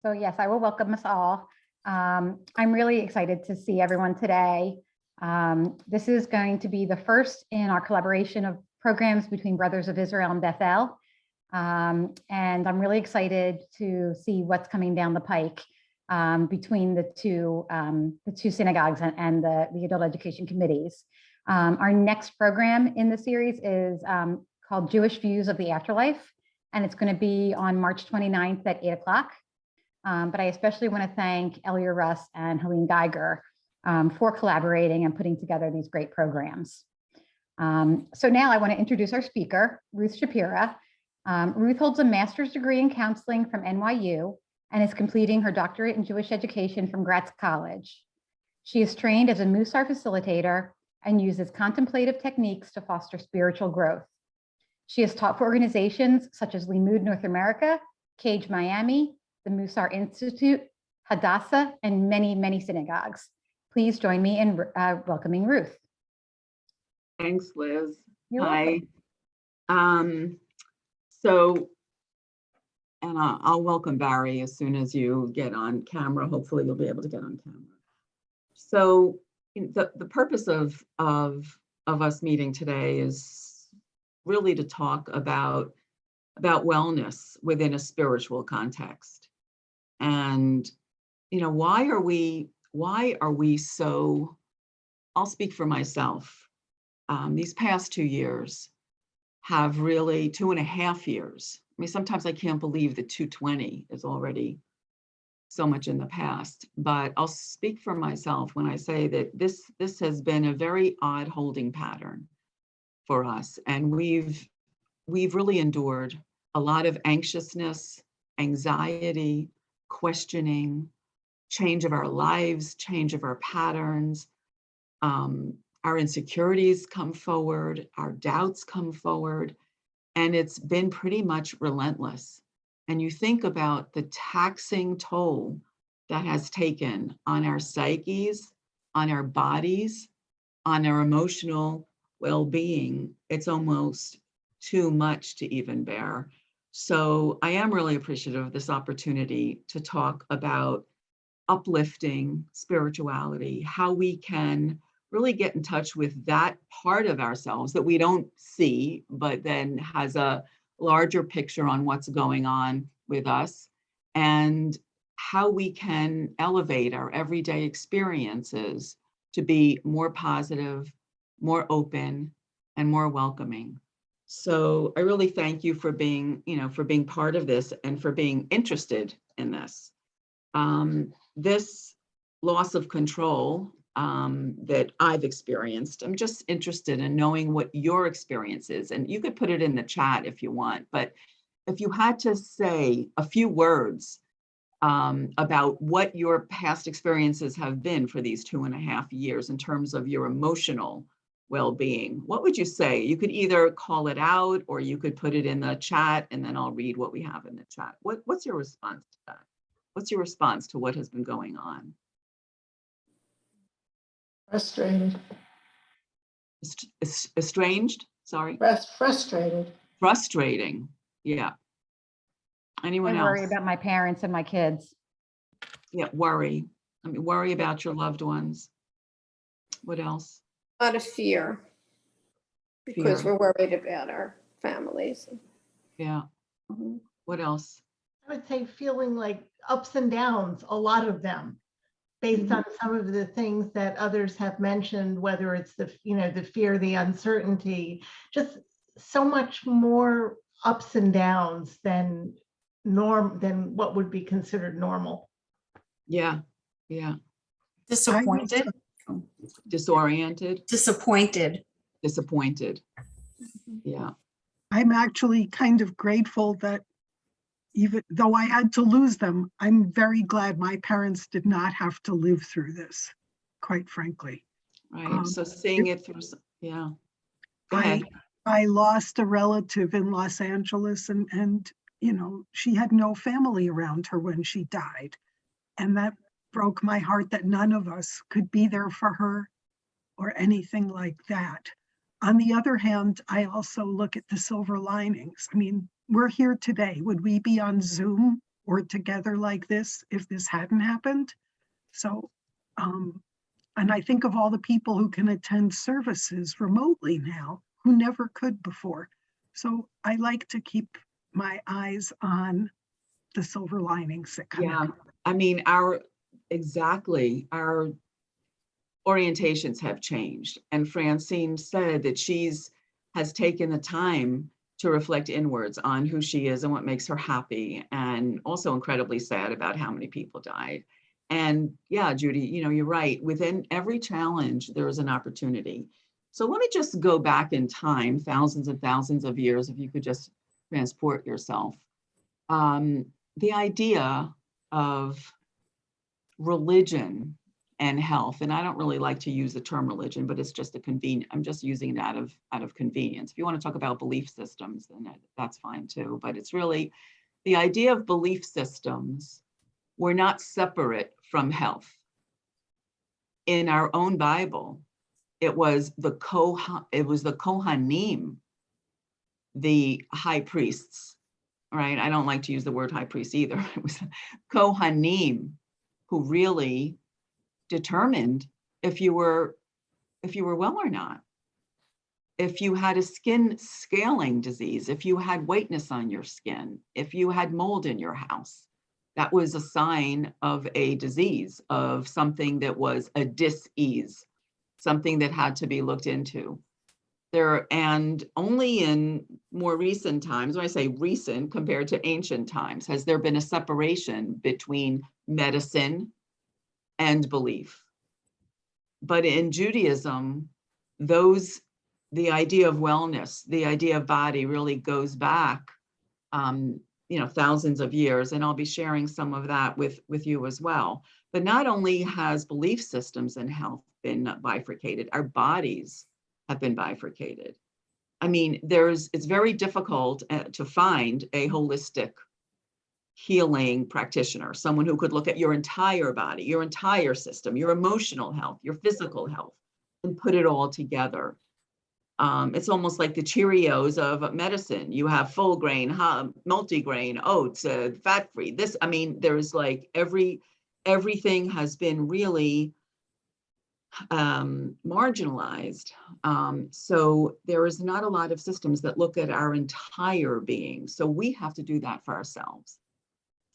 So yes, I will welcome us all. I'm really excited to see everyone today. This is going to be the first in our collaboration of programs between Brothers of Israel and Bethel. And I'm really excited to see what's coming down the pike between the two synagogues and the adult education committees. Our next program in the series is called Jewish Views of the Afterlife, and it's going to be on March 29th at 8 o'clock. But I especially want to thank Elia Russ and Helene Geiger for collaborating and putting together these great programs. So now I want to introduce our speaker, Ruth Shapira. Ruth holds a master's degree in counseling from NYU and is completing her doctorate in Jewish education from Gratz College. She is trained as a Musar facilitator and uses contemplative techniques to foster spiritual growth. She has taught for organizations such as Limud North America, Cage Miami, the Musar Institute, Hadassah, and many, many synagogues. Please join me in welcoming Ruth. Thanks, Liz. You're Hi. welcome. I'll welcome Barry as soon as you get on camera. Hopefully you'll be able to get on camera. So the purpose of us meeting today is really to talk about wellness within a spiritual context. And why are we so, I'll speak for myself. These past 2 years have really 2.5 years. I mean, sometimes I can't believe that 220 is already so much in the past, but I'll speak for myself when I say that this has been a very odd holding pattern for us. And we've really endured a lot of anxiousness, anxiety, questioning, change of our lives, change of our patterns. Our insecurities come forward, our doubts come forward, and it's been pretty much relentless. And you think about the taxing toll that has taken on our psyches, on our bodies, on our emotional well-being. It's almost too much to even bear. So I am really appreciative of this opportunity to talk about uplifting spirituality, how we can really get in touch with that part of ourselves that we don't see, but then has a larger picture on what's going on with us, and how we can elevate our everyday experiences to be more positive, more open, and more welcoming. So I really thank you for being part of this and for being interested in this. This loss of control that I've experienced, I'm just interested in knowing what your experience is. And you could put it in the chat if you want, but if you had to say a few words about what your past experiences have been for these 2.5 years in terms of your emotional well-being, what would you say? You could either call it out or you could put it in the chat, and then I'll read what we have in the chat. What's your response to that? What's your response to what has been going on? Frustrated. Estranged? Sorry. Frustrated. Frustrating. Yeah. Anyone else? I worry about my parents and my kids. Yeah, worry. I mean, worry about your loved ones. What else? A lot of fear, because Fear. we're worried about our families. Yeah. Mhm. What else? I would say feeling like ups and downs, a lot of them, based on some of the things that others have mentioned, whether it's the fear, the uncertainty, just so much more ups and downs than what would be considered normal. Yeah. Yeah. Disappointed. Disoriented. Disappointed. Disappointed. Yeah. I'm actually kind of grateful that even though I had to lose them, I'm very glad my parents did not have to live through this, quite frankly. Right. So seeing it through, yeah. Go ahead. I lost a relative in Los Angeles, and she had no family around her when she died. And that broke my heart that none of us could be there for her or anything like that. On the other hand, I also look at the silver linings. I mean, we're here today. Would we be on Zoom or together like this if this hadn't happened. So, and I think of all the people who can attend services remotely now who never could before. So I like to keep my eyes on the silver linings that come Yeah, out. I mean, our orientations have changed. And Francine said that has taken the time to reflect inwards on who she is and what makes her happy, and also incredibly sad about how many people died. And yeah, Judy, you're right. Within every challenge, there is an opportunity. So let me just go back in time, thousands and thousands of years, if you could just transport yourself. The idea of religion and health, and I don't really like to use the term religion, but it's just I'm just using it out of convenience. If you want to talk about belief systems, then that's fine too. But it's really the idea of belief systems were not separate from health. In our own Bible, it was the Kohanim, the high priests, right? I don't like to use the word high priest either. It was Kohanim who really determined if you were well or not. If you had a skin scaling disease, if you had whiteness on your skin, if you had mold in your house, that was a sign of a disease, of something that was a dis-ease, something that had to be looked into. And only in more recent times, when I say recent compared to ancient times, has there been a separation between medicine and belief. But in Judaism, the idea of wellness, the idea of body really goes back, thousands of years, and I'll be sharing some of that with you as well. But not only has belief systems and health been bifurcated, our bodies have been bifurcated. I mean, it's very difficult to find a holistic healing practitioner, someone who could look at your entire body, your entire system, your emotional health, your physical health, and put it all together. It's almost like the Cheerios of medicine. You have full grain, multigrain, oats, fat-free. There's like everything has been really marginalized. So there is not a lot of systems that look at our entire being. So we have to do that for ourselves.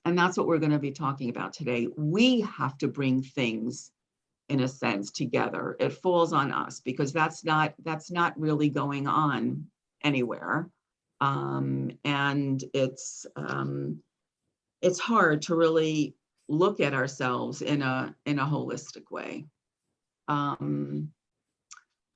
And that's what we're going to be talking about today. We have to bring things, in a sense, together. It falls on us because that's not really going on anywhere. And it's hard to really look at ourselves in a holistic way.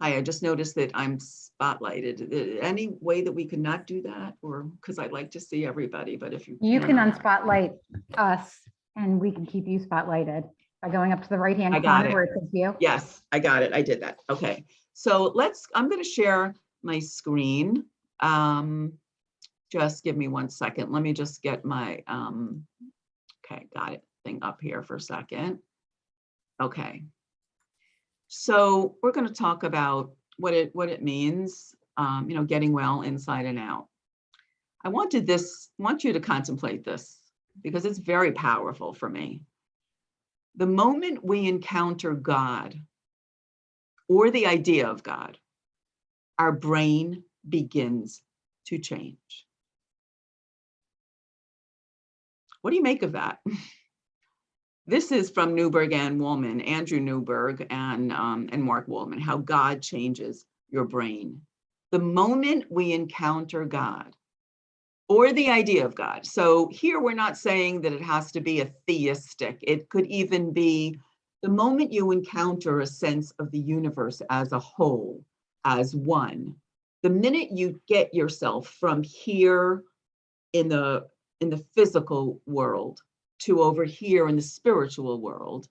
I just noticed that I'm spotlighted. Any way that we could not do that? Or because I'd like to see everybody, but if you can unspotlight us and we can keep you spotlighted by going up to the right-hand I got corner it. where it says view. Yes, I got it. I did that. Okay. So I'm going to share my screen. Just give me 1 second. Let me just get my, okay, got it, thing up here for a second. Okay. So we're going to talk about what it means, getting well inside and out. I want you to contemplate this because it's very powerful for me. The moment we encounter God or the idea of God, our brain begins to change. What do you make of that? This is from Newberg and Woolman, Andrew Newberg and Mark Woolman, how God changes your brain. The moment we encounter God or the idea of God. So here we're not saying that it has to be a theistic. It could even be the moment you encounter a sense of the universe as a whole, as one. The minute you get yourself from here in the physical world to over here in the spiritual world,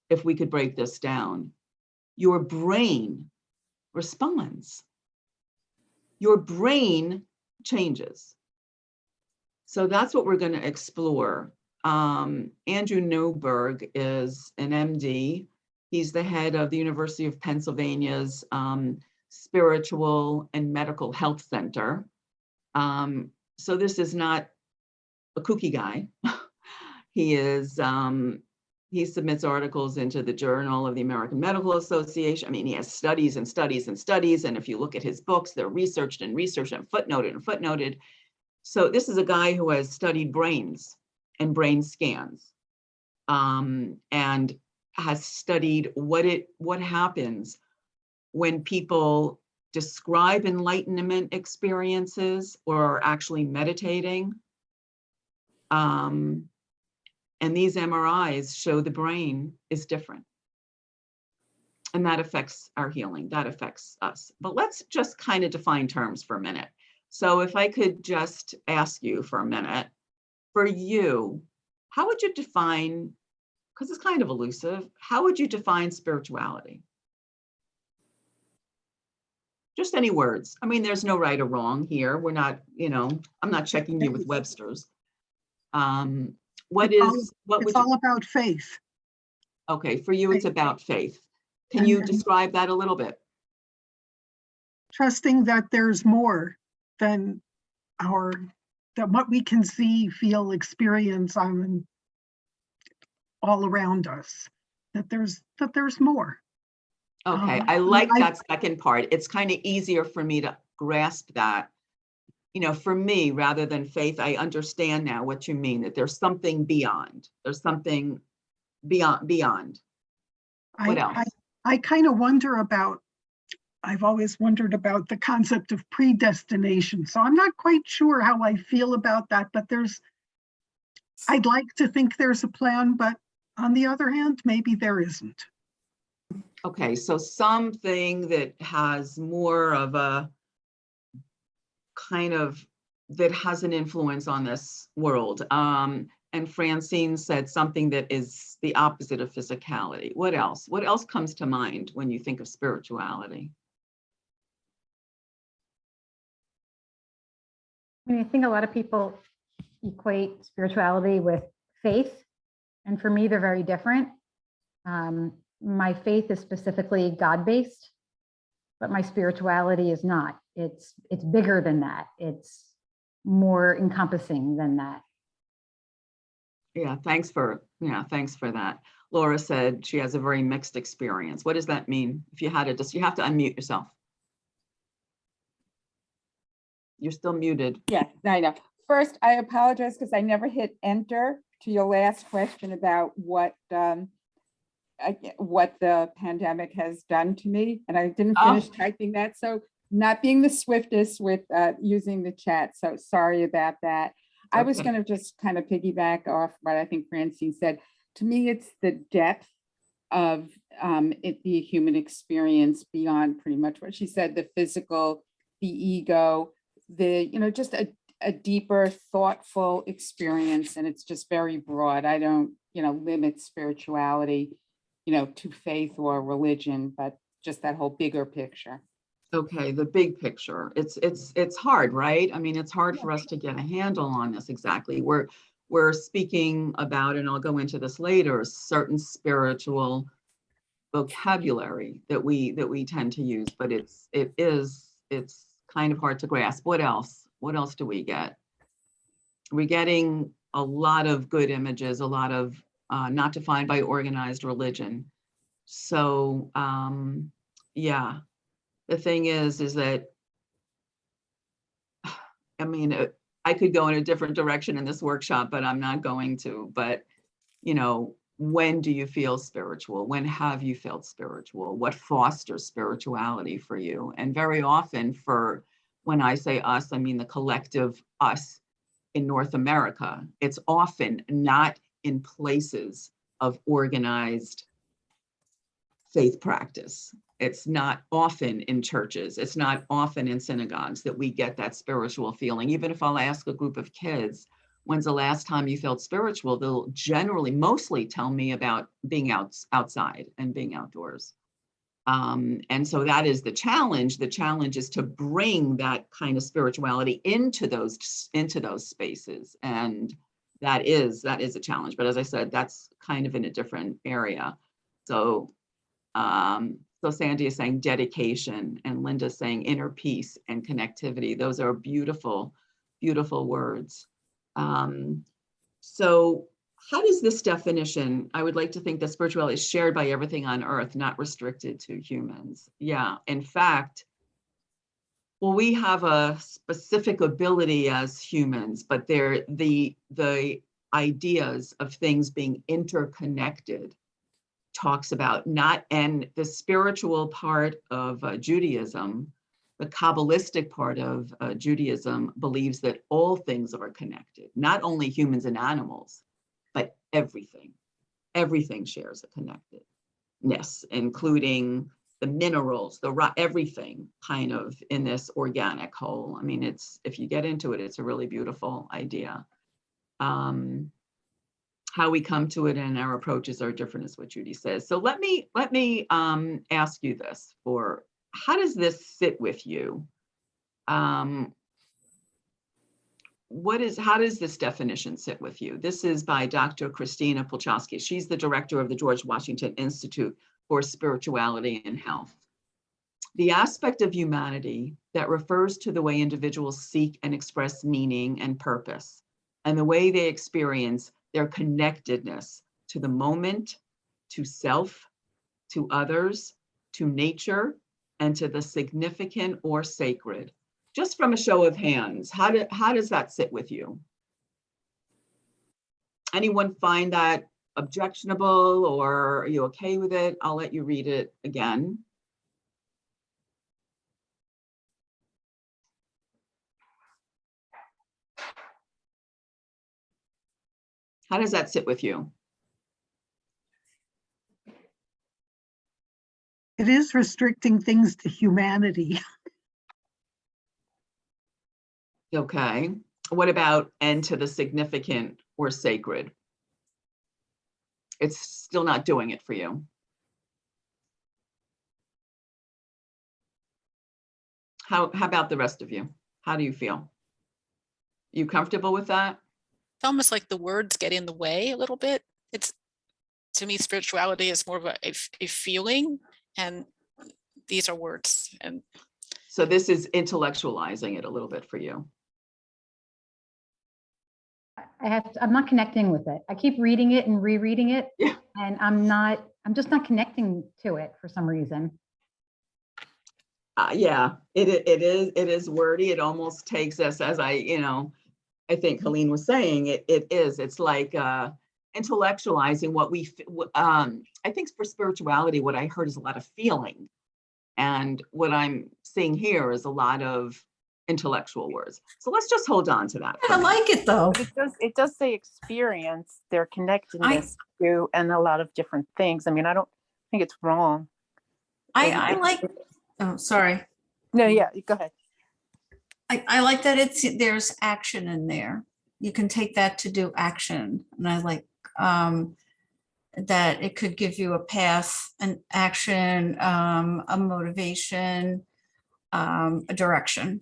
if we could break this down, your brain responds. Your brain changes. So that's what we're going to explore. Andrew Newberg is an MD. He's the head of the University of Pennsylvania's Spiritual and Medical Health Center. So this is not a kooky guy. He is, he submits articles into the Journal of the American Medical Association. I mean, he has studies and studies and studies. And if you look at his books, they're researched and researched and footnoted. So this is a guy who has studied brains and brain scans, and has studied what happens when people describe enlightenment experiences or are actually meditating. And these MRIs show the brain is different. And that affects our healing, that affects us. But let's just kind of define terms for a minute. So if I could just ask you for a minute, for you, how would you define, because it's kind of elusive, how would you define spirituality? Just any words. I mean, there's no right or wrong here. We're not, I'm not checking you with Webster's. What It's would all about faith. Okay, for you, it's Faith. about faith. Can you describe that a little bit? Trusting that there's more than what we can see, feel, experience on all around us. That there's more. Okay, I like that second part. It's kind of easier for me to grasp that. For me, rather than faith, I understand now what you mean, that there's something beyond. There's something beyond. What else? I kind of wonder about, I've always wondered about the concept of predestination. So I'm not quite sure how I feel about that, but I'd like to think there's a plan, but on the other hand, maybe there isn't. Okay, so something that has more of a kind of, that has an influence on this world. And Francine said something that is the opposite of physicality. What else? What else comes to mind when you think of spirituality? I mean, I think a lot of people equate spirituality with faith. And for me, they're very different. My faith is specifically God-based, but my spirituality is not. It's bigger than that. It's more encompassing than that. Yeah, thanks for that. Laura said she has a very mixed experience. What does that mean? If you had you have to unmute yourself. You're still muted. Yeah, I know. First, I apologize because I never hit enter to your last question about what the pandemic has done to me, and I didn't finish typing that. So not being the swiftest with using the chat. So sorry about that. I was going to just kind of piggyback off what I think Francine said. To me, it's the depth of the human experience beyond pretty much what she said, the physical, the ego, just a deeper, thoughtful experience. And it's just very broad. I don't, limit spirituality, to faith or religion, but just that whole bigger picture. Okay, the big picture. It's hard, right? I mean, it's hard for us to get a handle on this exactly. We're speaking about, and I'll go into this later, certain spiritual vocabulary that we tend to use, but it's kind of hard to grasp. What else? What else do we get? We're getting a lot of good images, a lot of not defined by organized religion. So yeah. The thing is that, I mean, I could go in a different direction in this workshop, but I'm not going to. But, when do you feel spiritual? When have you felt spiritual? What fosters spirituality for you? And very often when I say us, I mean the collective us in North America. It's often not in places of organized faith practice. It's not often in churches. It's not often in synagogues that we get that spiritual feeling. Even if I'll ask a group of kids, when's the last time you felt spiritual? They'll mostly tell me about being outside and being outdoors. And so that is the challenge. The challenge is to bring that kind of spirituality into those spaces. And that is a challenge. But as I said, that's kind of in a different area. So Sandy is saying dedication, and Linda's saying inner peace and connectivity. Those are beautiful, beautiful words. So how does this definition, I would like to think that spirituality is shared by everything on earth, not restricted to humans. Yeah, in fact, well, we have a specific ability as humans, but the ideas of things being interconnected talks about not, and the spiritual part of Judaism, the Kabbalistic part of Judaism believes that all things are connected, not only humans and animals, but everything. Everything shares a connectedness, including the minerals, the rock, everything kind of in this organic whole. I mean, it's, if you get into it, it's a really beautiful idea. How we come to it and our approaches are different is what Judy says. So let me ask you this, for how does this sit with you? How does this definition sit with you? This is by Dr. Christina Polchowski. She's the director of the George Washington Institute for Spirituality and Health. The aspect of humanity that refers to the way individuals seek and express meaning and purpose, and the way they experience their connectedness to the moment, to self, to others, to nature, and to the significant or sacred. Just from a show of hands, how does that sit with you? Anyone find that objectionable, or are you okay with it? I'll let you read it again. How does that sit with you? It is restricting things to humanity. Okay. What about and to the significant or sacred? It's still not doing it for you. How about the rest of you? How do you feel? You comfortable with that? It's almost like the words get in the way a little bit. It's, to me, spirituality is more of a feeling, and these are words. And so this is intellectualizing it a little bit for you. I'm not connecting with it. I keep reading it and rereading it, Yeah. and I'm just not connecting to it for some reason. Yeah, it is wordy. It almost takes us, as I think Helene was saying, it's like intellectualizing what we, I think for spirituality, what I heard is a lot of feeling. And what I'm seeing here is a lot of intellectual words. So let's just hold on to that. I like it though. But it does say experience their connectedness to and a lot of different things. I mean, I don't think it's wrong. I like, oh, sorry. No, yeah, go ahead. I like that there's action in there. You can take that to do action. And I like that it could give you a path, an action, a motivation, a direction.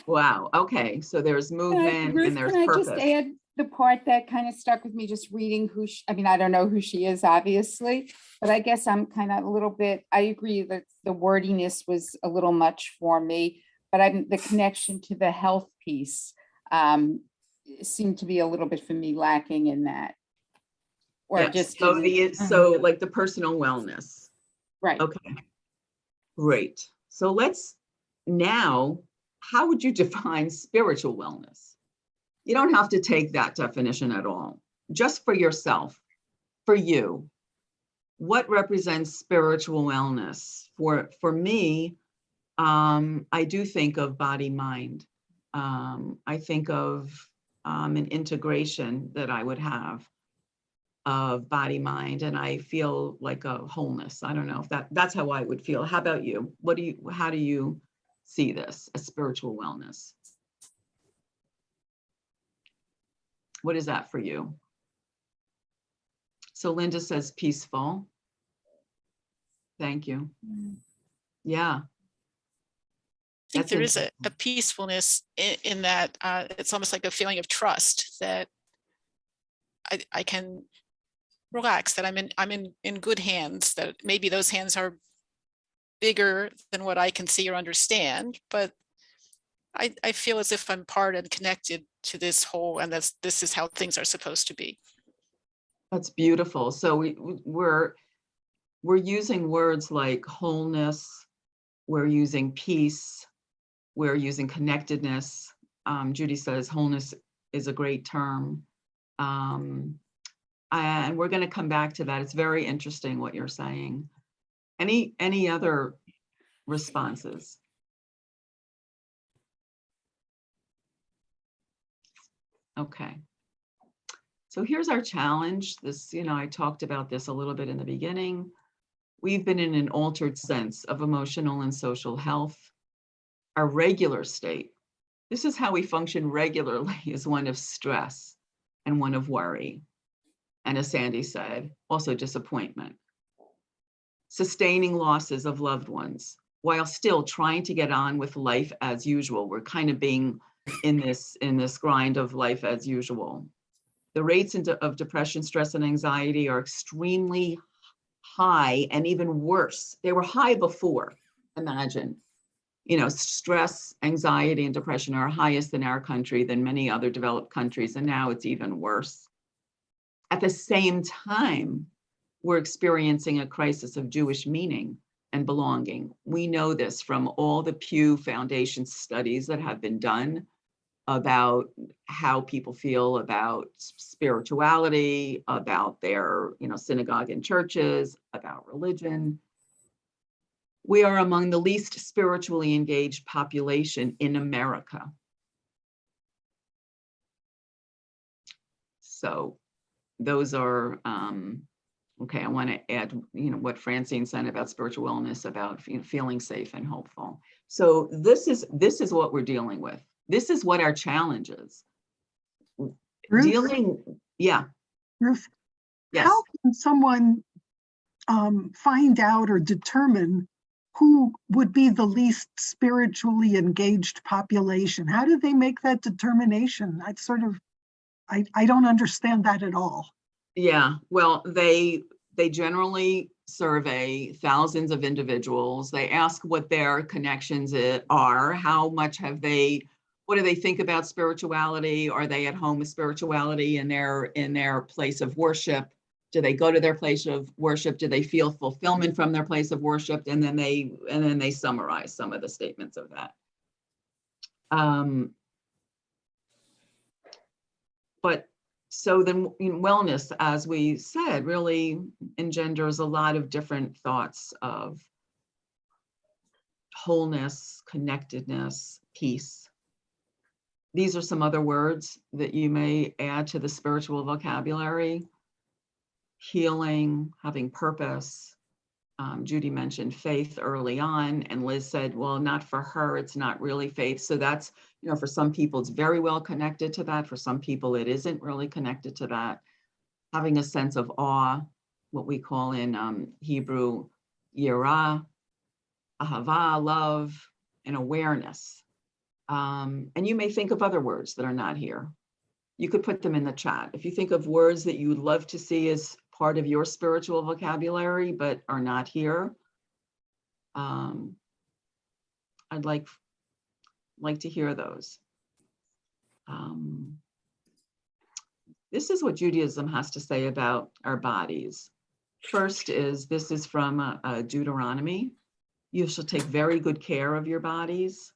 Wow. Okay. So there's movement Ruth, and there's can I purpose. just add the part that kind of stuck with me, just reading who, I mean, I don't know who she is, obviously, but I guess I'm kind of a little bit, I agree that the wordiness was a little much for me, but the connection to the health piece seemed to be a little bit for me lacking in that. Or Yes. just So like the personal wellness. right. Okay. Great. So let's now, how would you define spiritual wellness? You don't have to take that definition at all. Just for yourself, for you, what represents spiritual wellness? For me, I do think of body mind. I think of an integration that I would have of body mind, and I feel like a wholeness. I don't know if that's how I would feel. How about you? How do you see this as spiritual wellness? What is that for you? So Linda says peaceful. Thank you. Yeah. I think That's there is a interesting. peacefulness in that it's almost like a feeling of trust that I can relax, that I'm in good hands, that maybe those hands are bigger than what I can see or understand, but I feel as if I'm part and connected to this whole, and this is how things are supposed to be. That's beautiful. So we're using words like wholeness, we're using peace, we're using connectedness. Judy says wholeness is a great term. And we're going to come back to that. It's very interesting what you're saying. Any other responses? Okay. So here's our challenge. This, I talked about this a little bit in the beginning. We've been in an altered sense of emotional and social health. Our regular state, this is how we function regularly, is one of stress and one of worry. And as Sandy said, also disappointment. Sustaining losses of loved ones while still trying to get on with life as usual. We're kind of being in this grind of life as usual. The rates of depression, stress, and anxiety are extremely high and even worse. They were high before, imagine. Stress, anxiety, and depression are highest in our country than many other developed countries, and now it's even worse. At the same time, we're experiencing a crisis of Jewish meaning and belonging. We know this from all the Pew Foundation studies that have been done about how people feel about spirituality, about their, synagogue and churches, about religion. We are among the least spiritually engaged population in America. So those are, okay, I want to add, what Francine said about spiritual wellness, about feeling safe and hopeful. So this is what we're dealing with. This is what our challenge is. Ruth, Yeah. Ruth, Yes. how can someone find out or determine who would be the least spiritually engaged population? How do they make that determination? I don't understand that at all. Yeah, well, they generally survey thousands of individuals. They ask what their connections are, how much what do they think about spirituality? Are they at home with spirituality in their place of worship? Do they go to their place of worship? Do they feel fulfillment from their place of worship? And then they summarize some of the statements of that. But so then wellness, as we said, really engenders a lot of different thoughts of wholeness, connectedness, peace. These are some other words that you may add to the spiritual vocabulary: healing, having purpose. Judy mentioned faith early on, and Liz said, well, not for her, it's not really faith. So that's, for some people, it's very well connected to that. For some people, it isn't really connected to that. Having a sense of awe, what we call in Hebrew, yirah, ahava, love, and awareness. And you may think of other words that are not here. You could put them in the chat. If you think of words that you would love to see as part of your spiritual vocabulary, but are not here, I'd like to hear those. This is what Judaism has to say about our bodies. First this is from Deuteronomy. You shall take very good care of your bodies.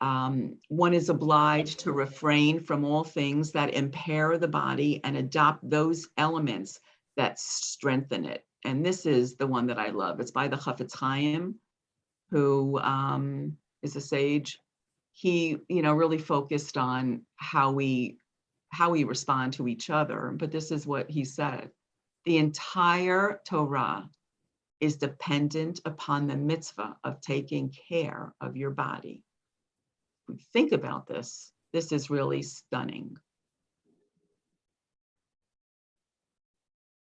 One is obliged to refrain from all things that impair the body and adopt those elements that strengthen it. And this is the one that I love. It's by the Chafetz Chaim, who is a sage. He, really focused on how we respond to each other. But this is what he said: the entire Torah is dependent upon the mitzvah of taking care of your body. Think about this. This is really stunning.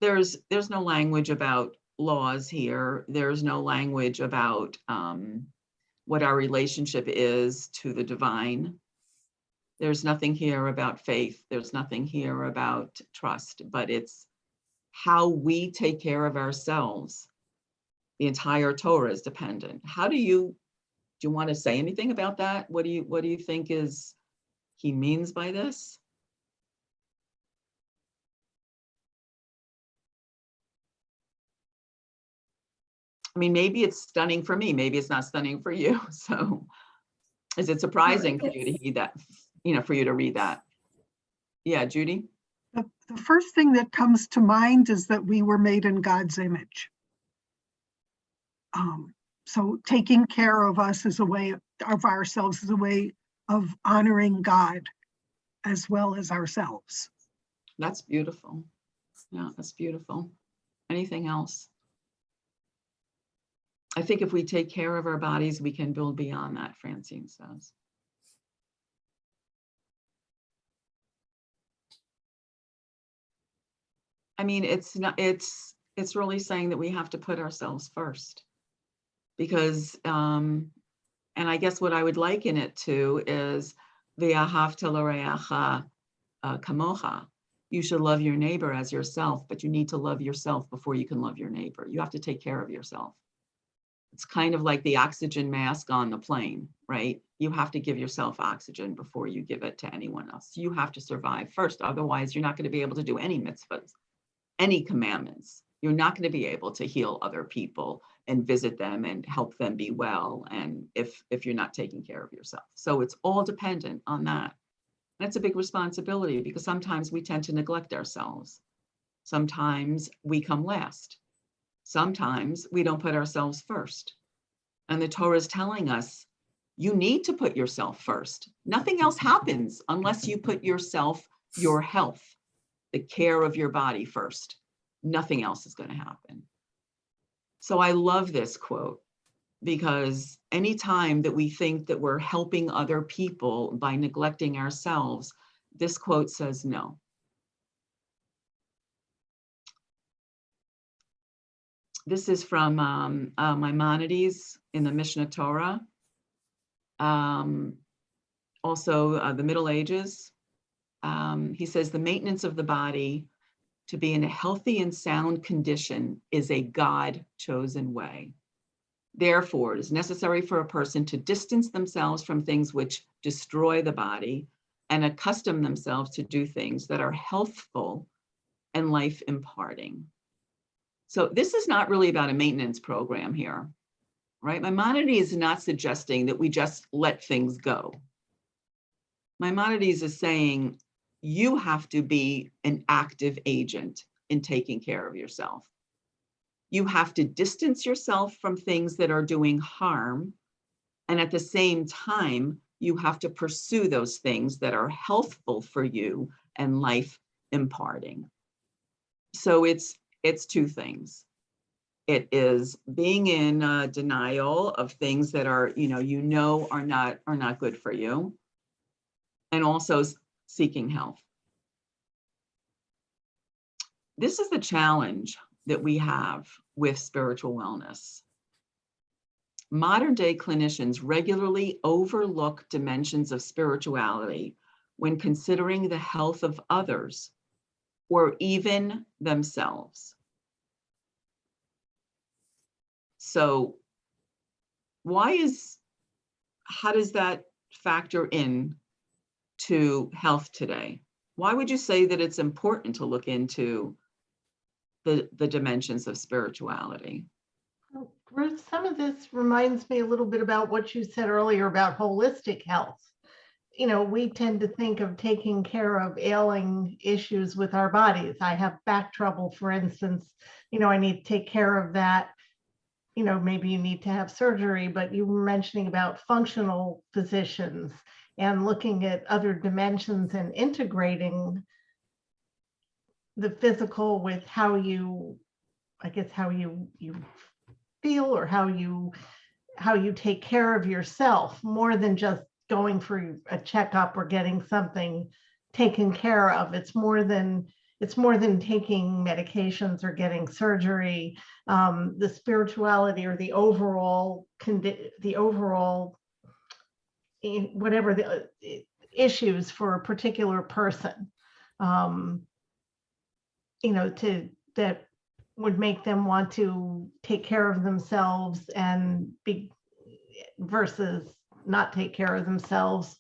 There's no language about laws here. There's no language about what our relationship is to the divine. There's nothing here about faith. There's nothing here about trust, but it's how we take care of ourselves. The entire Torah is dependent. Do you want to say anything about that? What do you think he means by this? I mean, maybe it's stunning for me, maybe it's not stunning for you. So is it surprising for you to hear that, for you to read that? Yeah, Judy? The first thing that comes to mind is that we were made in God's image. So taking care of us is a way of ourselves, is a way of honoring God as well as ourselves. That's beautiful. Yeah, that's beautiful. Anything else? I think if we take care of our bodies, we can build beyond that, Francine says. I mean, it's really saying that we have to put ourselves first, because, and I guess what I would liken it to is v'ahavta l'reacha kamocha. You should love your neighbor as yourself, but you need to love yourself before you can love your neighbor. You have to take care of yourself. It's kind of like the oxygen mask on the plane, right? You have to give yourself oxygen before you give it to anyone else. You have to survive first. Otherwise, you're not going to be able to do any mitzvahs, any commandments. You're not going to be able to heal other people and visit them and help them be well, and if you're not taking care of yourself. So it's all dependent on that. That's a big responsibility, because sometimes we tend to neglect ourselves. Sometimes we come last. Sometimes we don't put ourselves first. And the Torah is telling us, you need to put yourself first. Nothing else happens unless you put yourself, your health, the care of your body first. Nothing else is going to happen. So I love this quote, because anytime that we think that we're helping other people by neglecting ourselves, this quote says no. This is from Maimonides in the Mishnah Torah. Also the Middle Ages. He says the maintenance of the body to be in a healthy and sound condition is a God-chosen way. Therefore, it is necessary for a person to distance themselves from things which destroy the body and accustom themselves to do things that are healthful and life imparting. So this is not really about a maintenance program here, right? Maimonides is not suggesting that we just let things go. Maimonides is saying you have to be an active agent in taking care of yourself. You have to distance yourself from things that are doing harm. And at the same time, you have to pursue those things that are healthful for you and life imparting. So it's two things. It is being in denial of things that are, are not good for you, and also seeking health. This is the challenge that we have with spiritual wellness. Modern day clinicians regularly overlook dimensions of spirituality when considering the health of others or even themselves. So how does that factor in to health today? Why would you say that it's important to look into the dimensions of spirituality? Well, Ruth, some of this reminds me a little bit about what you said earlier about holistic health. We tend to think of taking care of ailing issues with our bodies. I have back trouble, for instance, I need to take care of that. Maybe you need to have surgery, but you were mentioning about functional physicians and looking at other dimensions and integrating the physical with how you feel, or how you take care of yourself, more than just going for a checkup or getting something taken care of. It's more than taking medications or getting surgery. The spirituality, or the overall whatever the issues for a particular person, that would make them want to take care of themselves and be, versus not take care of themselves.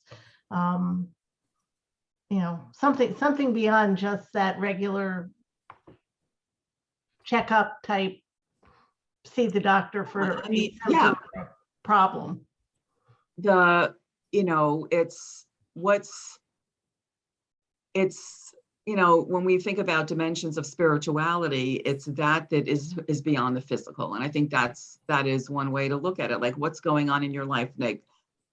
Something beyond just that regular checkup type see the doctor for I mean, some yeah. sort of problem. When we think about dimensions of spirituality, it's that is beyond the physical. And I think that is one way to look at it. Like, what's going on in your life? Like,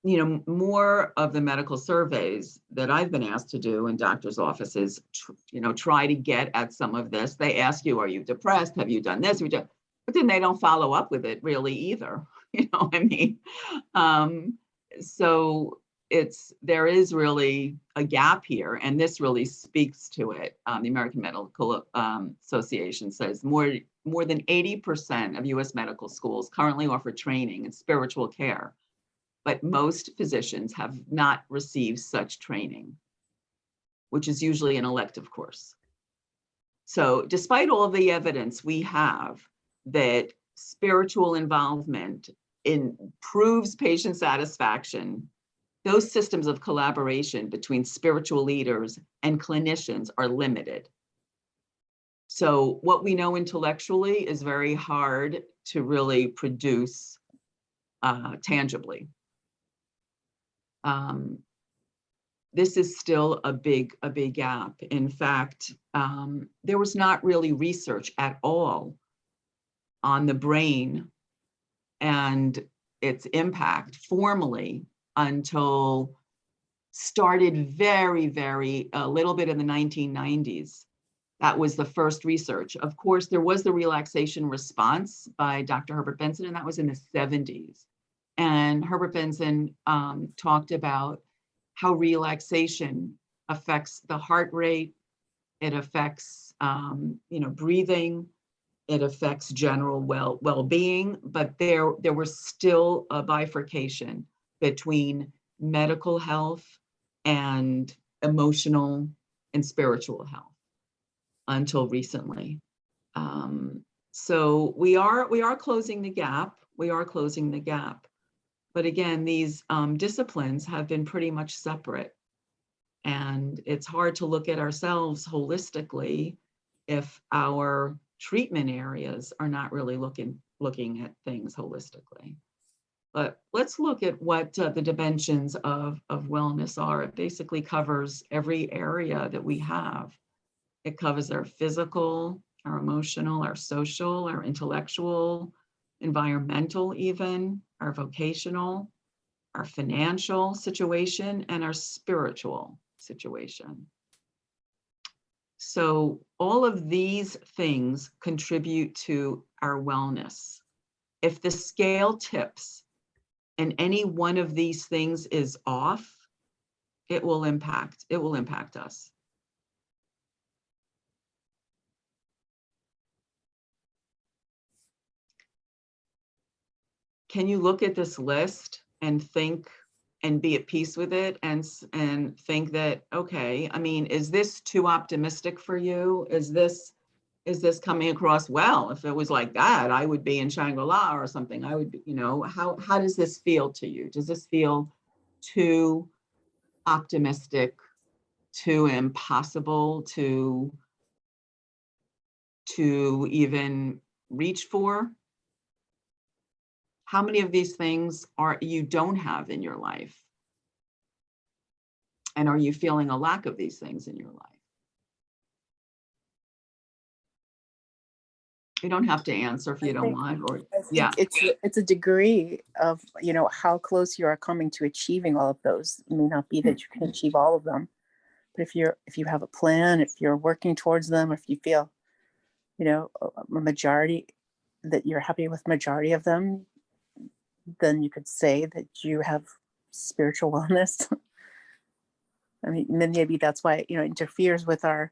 more of the medical surveys that I've been asked to do in doctors' offices, try to get at some of this. They ask you, are you depressed? Have you done this? But then they don't follow up with it really either. You know what I mean? So there is really a gap here, and this really speaks to it. The American Medical Association says more than 80% of U.S. medical schools currently offer training in spiritual care, but most physicians have not received such training, which is usually an elective course. So despite all the evidence we have that spiritual involvement improves patient satisfaction, those systems of collaboration between spiritual leaders and clinicians are limited. So what we know intellectually is very hard to really produce tangibly. This is still a big gap. In fact, there was not really research at all on the brain and its impact formally until started very, very a little bit in the 1990s. That was the first research. Of course, there was the Relaxation Response by Dr. Herbert Benson, and that was in the 70s. And Herbert Benson talked about how relaxation affects the heart rate, it affects breathing, it affects general well-being, but there was still a bifurcation between medical health and emotional and spiritual health until recently. So we are closing the gap. We are closing the gap. But again, these disciplines have been pretty much separate. And it's hard to look at ourselves holistically if our treatment areas are not really looking at things holistically. But let's look at what the dimensions of wellness are. It basically covers every area that we have. It covers our physical, our emotional, our social, our intellectual, environmental even, our vocational, our financial situation, and our spiritual situation. So all of these things contribute to our wellness. If the scale tips and any one of these things is off, it will impact us. Can you look at this list and think and be at peace with it and think that, okay, I mean, is this too optimistic for you? Is this coming across well? If it was like that, I would be in Shangri-La or something. I would be, how does this feel to you? Does this feel too optimistic, too impossible to even reach for? How many of these things you don't have in your life? And are you feeling a lack of these things in your life? You don't have to answer if you don't want, or I think it's a degree of, how close you are coming to achieving all of those. It may not be that you can achieve all of them, but if you have a plan, if you're working towards them, if you feel, a majority that you're happy with majority of them, then you could say that you have spiritual wellness. I mean, maybe that's why it interferes with our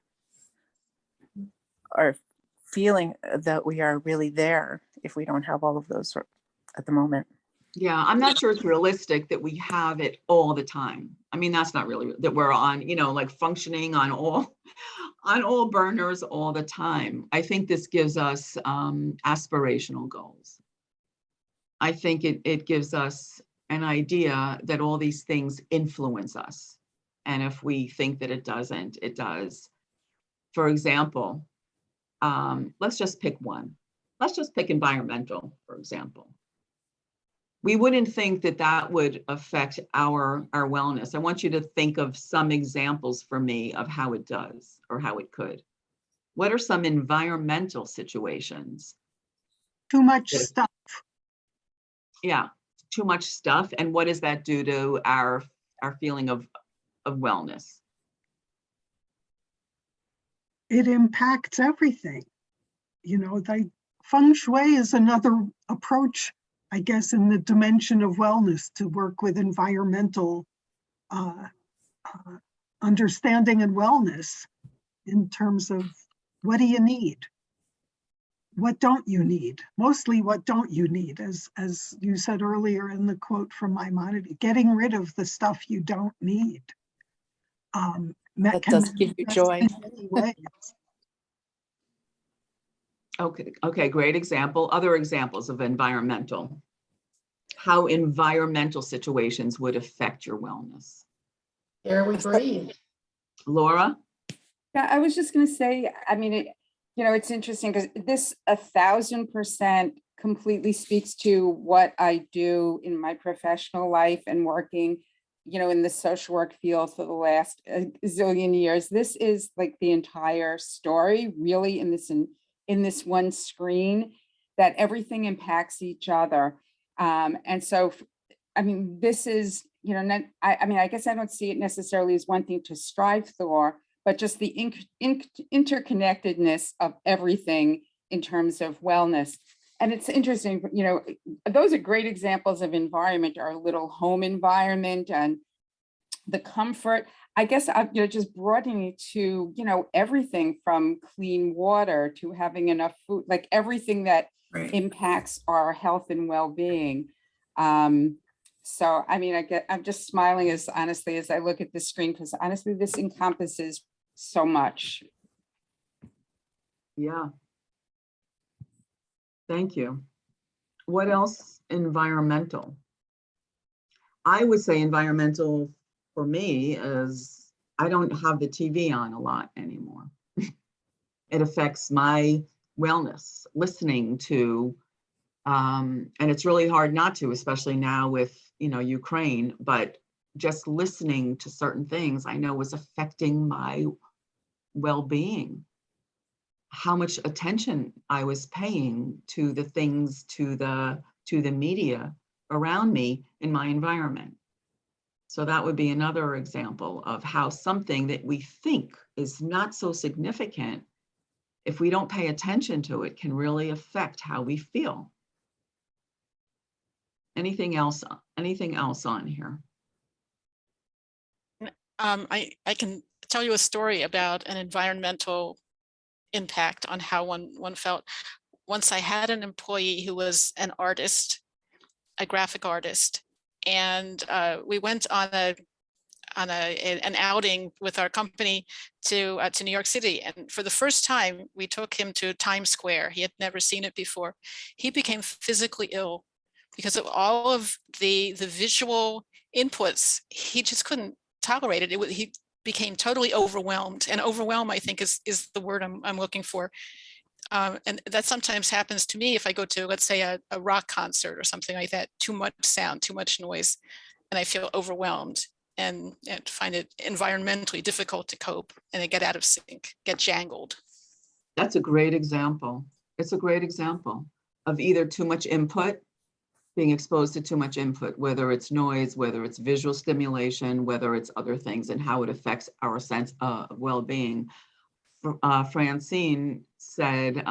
feeling that we are really there if we don't have all of those at the moment. Yeah, I'm not sure it's realistic that we have it all the time. I mean, that's not really that we're on, like functioning on all burners all the time. I think this gives us aspirational goals. I think it gives us an idea that all these things influence us. And if we think that it doesn't, it does. For example, let's just pick one. let's just pick environmental, for example. We wouldn't think that that would affect our wellness. I want you to think of some examples for me of how it does or how it could. What are some environmental situations? Too much stuff. Yeah, too much stuff. And what does that do to our feeling of wellness? It impacts everything. You know, the feng shui is another approach, I guess, in the dimension of wellness, to work with environmental understanding and wellness in terms of what do you need? What don't you need? Mostly what don't you need, as you said earlier in the quote from Maimonides, getting rid of the stuff you don't need. That does give you joy. In many ways. Okay, great example. Other examples of environmental. How environmental situations would affect your wellness. Air we breathe. Laura? Yeah, I was just going to say, I mean, it's interesting because this 1,000% completely speaks to what I do in my professional life and working, in the social work field for the last zillion years. This is like the entire story, really, in this one screen, that everything impacts each other. And so, I mean, this is, I guess I don't see it necessarily as one thing to strive for, but just the interconnectedness of everything in terms of wellness. And it's interesting, those are great examples of environment, our little home environment and the comfort. I guess I'm just broadening it to, everything from clean water to having enough food, like everything that impacts our health and well-being. So, I mean, I'm just smiling as honestly as I look at the screen, because honestly, this encompasses so much. Yeah. Thank you. What else? Environmental. I would say environmental for me is I don't have the TV on a lot anymore. It affects my wellness, listening to, and it's really hard not to, especially now with, Ukraine, but just listening to certain things I know was affecting my well-being. How much attention I was paying to the things, to the media around me in my environment. So that would be another example of how something that we think is not so significant, if we don't pay attention to it, can really affect how we feel. Anything else on here? I can tell you a story about an environmental impact on how one felt. Once I had an employee who was an artist, a graphic artist, and we went on an outing with our company to New York City. And for the first time, we took him to Times Square. He had never seen it before. He became physically ill because of all of the visual inputs. He just couldn't tolerate it. He became totally overwhelmed, and overwhelm, I think, is the word I'm looking for. And that sometimes happens to me if I go to, let's say, a rock concert or something like that. Too much sound, too much noise, and I feel overwhelmed and find it environmentally difficult to cope, and I get out of sync, get jangled. That's a great example. It's a great example of either too much input, being exposed to too much input, whether it's noise, whether it's visual stimulation, whether it's other things, and how it affects our sense of well-being. Francine said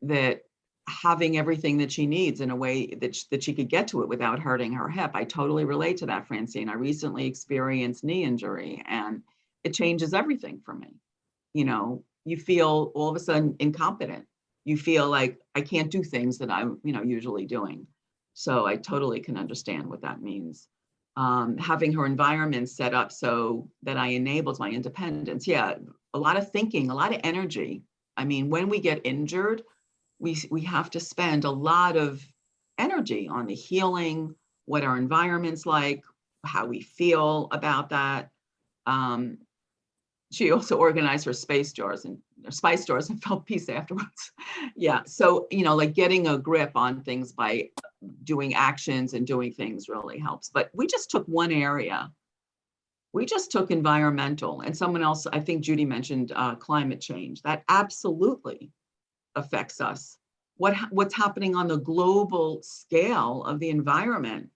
that having everything that she needs in a way that she could get to it without hurting her hip. I totally relate to that, Francine. I recently experienced knee injury, and it changes everything for me. You feel all of a sudden incompetent. You feel like I can't do things that I'm, usually doing. So I totally can understand what that means. Having her environment set up so that I enabled my independence. Yeah, a lot of thinking, a lot of energy. I mean, when we get injured, we have to spend a lot of energy on the healing, what our environment's like, how we feel about that. she also organized her spice jars and felt peace afterwards. Yeah. So, like getting a grip on things by doing actions and doing things really helps. But we just took one area. We just took environmental, and someone else, I think Judy mentioned climate change. That absolutely affects us. What's happening on the global scale of the environment,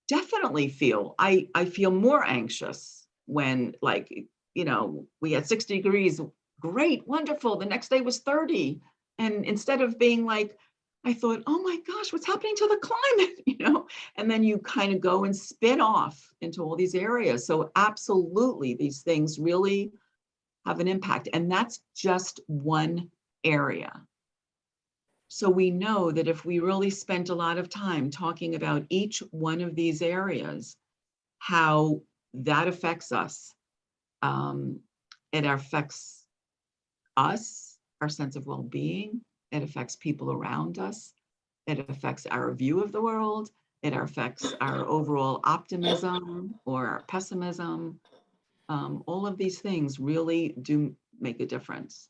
definitely I feel more anxious when, like, we had 60 degrees, great, wonderful. The next day was 30. And instead of being like, I thought, oh my gosh, what's happening to the climate, and then you kind of go and spin off into all these areas. So absolutely, these things really have an impact. And that's just one area. So we know that if we really spent a lot of time talking about each one of these areas, how that affects us, it affects us, our sense of well-being, it affects people around us, it affects our view of the world, it affects our overall optimism or our pessimism. All of these things really do make a difference.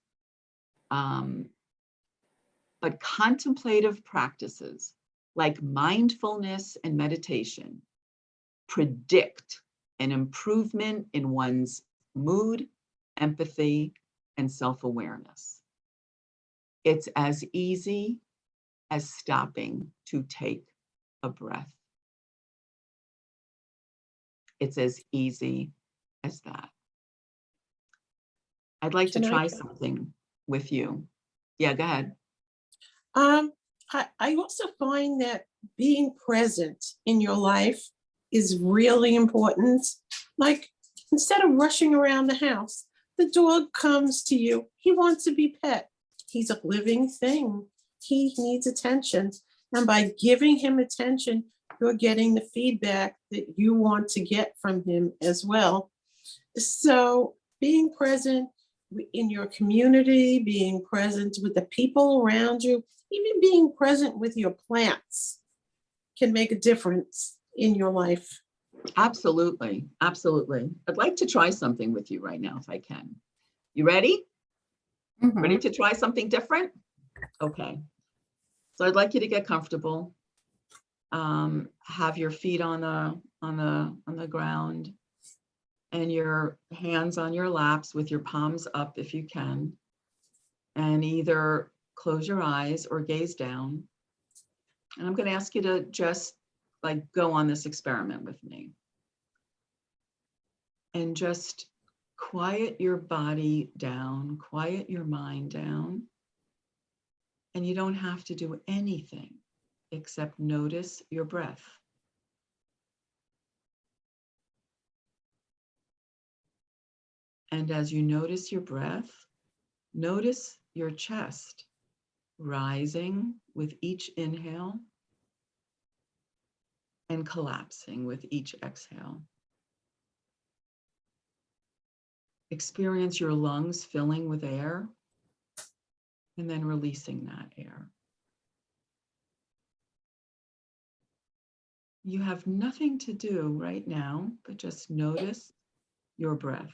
But contemplative practices like mindfulness and meditation predict an improvement in one's mood, empathy, and self-awareness. It's as easy as stopping to take a breath. It's as easy as that. I'd like to try something with you. Yeah, go ahead. I also find that being present in your life is really important. Like, instead of rushing around the house, the dog comes to you. He wants to be pet. He's a living thing. He needs attention. And by giving him attention, you're getting the feedback that you want to get from him as well. So being present in your community, being present with the people around you, even being present with your plants can make a difference in your life. Absolutely. Absolutely. I'd like to try something with you right now, if I can. You ready? Ready to try something different? Okay. So I'd like you to get comfortable. Have your feet on the ground and your hands on your laps with your palms up if you can. And either close your eyes or gaze down. And I'm going to ask you to just like go on this experiment with me. And just quiet your body down, quiet your mind down. And you don't have to do anything except notice your breath. And as you notice your breath, notice your chest rising with each inhale and collapsing with each exhale. Experience your lungs filling with air and then releasing that air. You have nothing to do right now, but just notice your breath.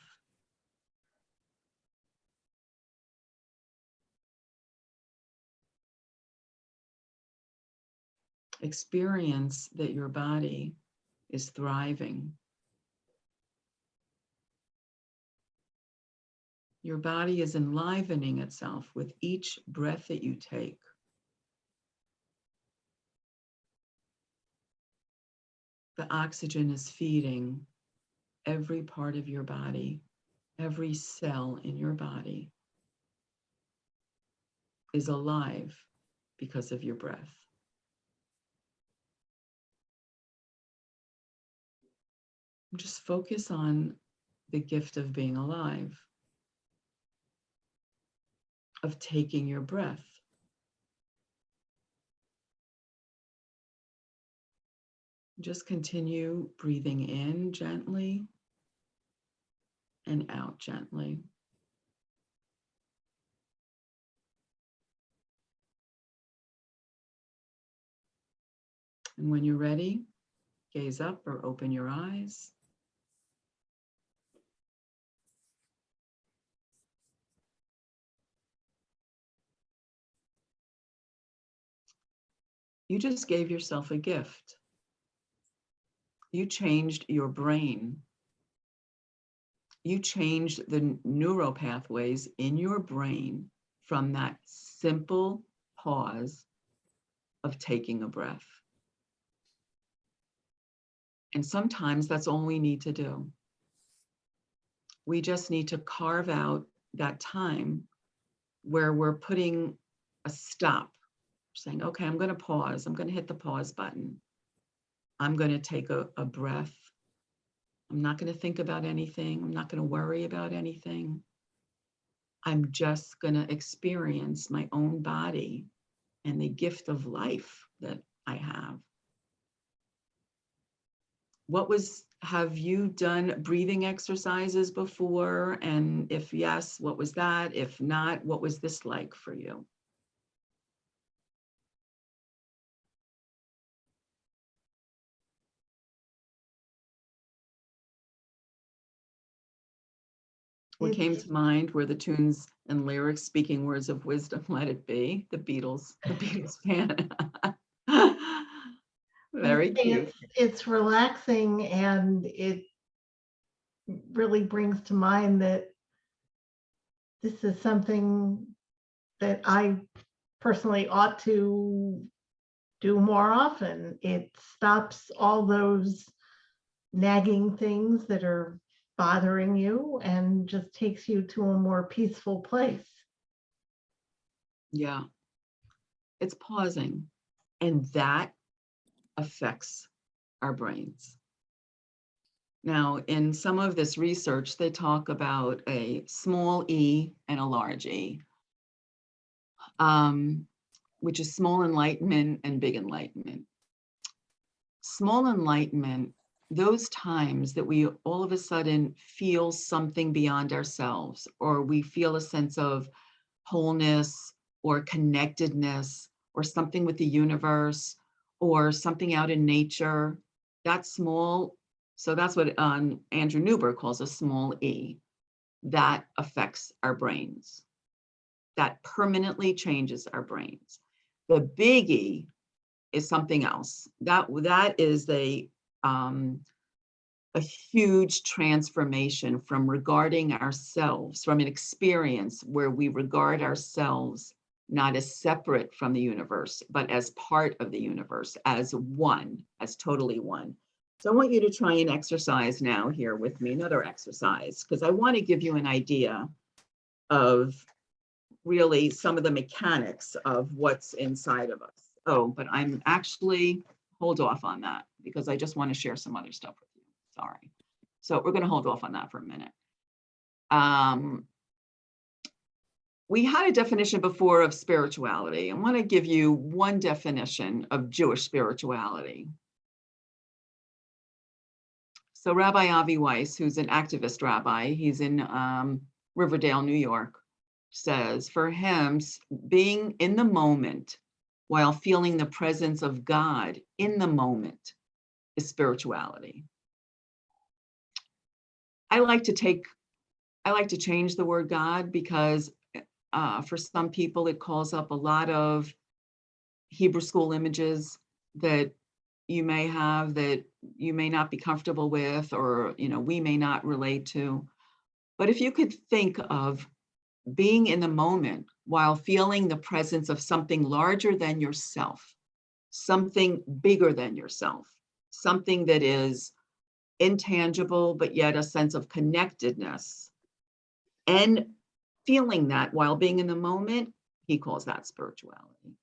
Experience that your body is thriving. Your body is enlivening itself with each breath that you take. The oxygen is feeding every part of your body, every cell in your body is alive because of your breath. Just focus on the gift of being alive, of taking your breath. Just continue breathing in gently and out gently. And when you're ready, gaze up or open your eyes. You just gave yourself a gift. You changed your brain. You changed the neural pathways in your brain from that simple pause of taking a breath. And sometimes that's all we need to do. We just need to carve out that time where we're putting a stop, saying, okay, I'm going to pause. I'm going to hit the pause button. I'm going to take a breath. I'm not going to think about anything. I'm not going to worry about anything. I'm just going to experience my own body and the gift of life that I have. Have you done breathing exercises before? And if yes, what was that? If not, what was this like for you? What came to mind were the tunes and lyrics, speaking words of wisdom, let it be, the Beatles fan. Very cute. It's relaxing, and it really brings to mind that this is something that I personally ought to do more often. It stops all those nagging things that are bothering you and just takes you to a more peaceful place. Yeah, it's pausing, and that affects our brains. Now, in some of this research, they talk about a small e and a large e, which is small enlightenment and big enlightenment. Small enlightenment, those times that we all of a sudden feel something beyond ourselves, or we feel a sense of wholeness or connectedness or something with the universe or something out in nature, that's small. So that's what Andrew Newberg calls a small e. That affects our brains. That permanently changes our brains. The big E is something else. That is a huge transformation from regarding ourselves, from an experience where we regard ourselves not as separate from the universe, but as part of the universe, as one, as totally one. So I want you to try and exercise now here with me, another exercise, because I want to give you an idea of really some of the mechanics of what's inside of us. Oh, but I'm actually, hold off on that because I just want to share some other stuff with you. Sorry. So we're going to hold off on that for a minute. We had a definition before of spirituality. I want to give you one definition of Jewish spirituality. So Rabbi Avi Weiss, who's an activist rabbi, he's in Riverdale, New York, says for him, being in the moment while feeling the presence of God in the moment is spirituality. I like to change the word God because for some people it calls up a lot of Hebrew school images that you may have that you may not be comfortable with, or we may not relate to. But if you could think of being in the moment while feeling the presence of something larger than yourself, something bigger than yourself, something that is intangible, but yet a sense of connectedness, and feeling that while being in the moment, he calls that spirituality.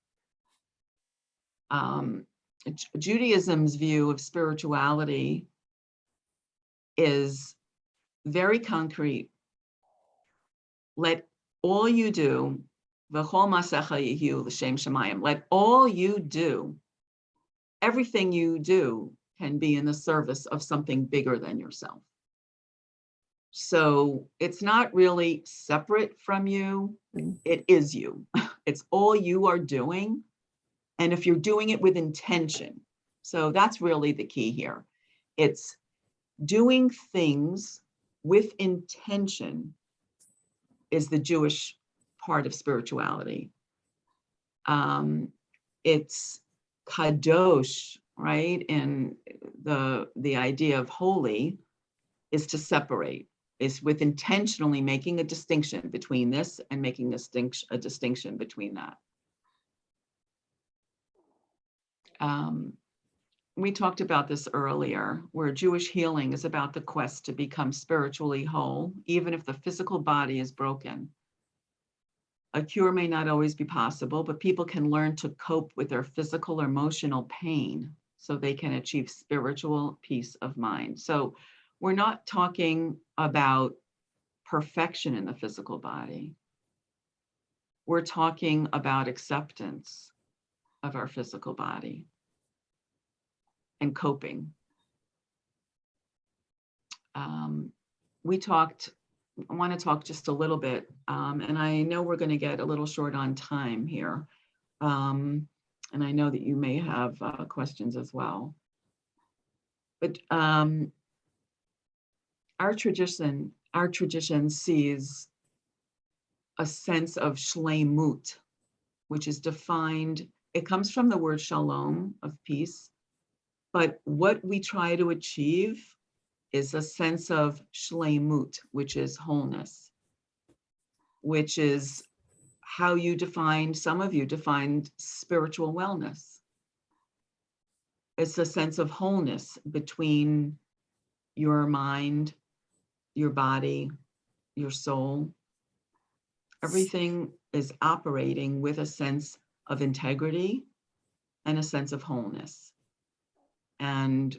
Judaism's view of spirituality is very concrete. Let all you do, let all you do, everything you do can be in the service of something bigger than yourself. So it's not really separate from you, it is you. It's all you are doing. And if you're doing it with intention, so that's really the key here. It's doing things with intention is the Jewish part of spirituality. It's kadosh, right? And the idea of holy is to separate, is with intentionally making a distinction between this and making a distinction between that. We talked about this earlier, where Jewish healing is about the quest to become spiritually whole, even if the physical body is broken. A cure may not always be possible, but people can learn to cope with their physical or emotional pain so they can achieve spiritual peace of mind. So we're not talking about perfection in the physical body. We're talking about acceptance of our physical body and coping. I want to talk just a little bit, and I know we're going to get a little short on time here. And I know that you may have questions as well. But our tradition sees a sense of shleimut, which is defined, it comes from the word shalom, of peace. But what we try to achieve is a sense of shleimut, which is wholeness, which is how you defined, some of you defined spiritual wellness. It's a sense of wholeness between your mind, your body, your soul. Everything is operating with a sense of integrity and a sense of wholeness. And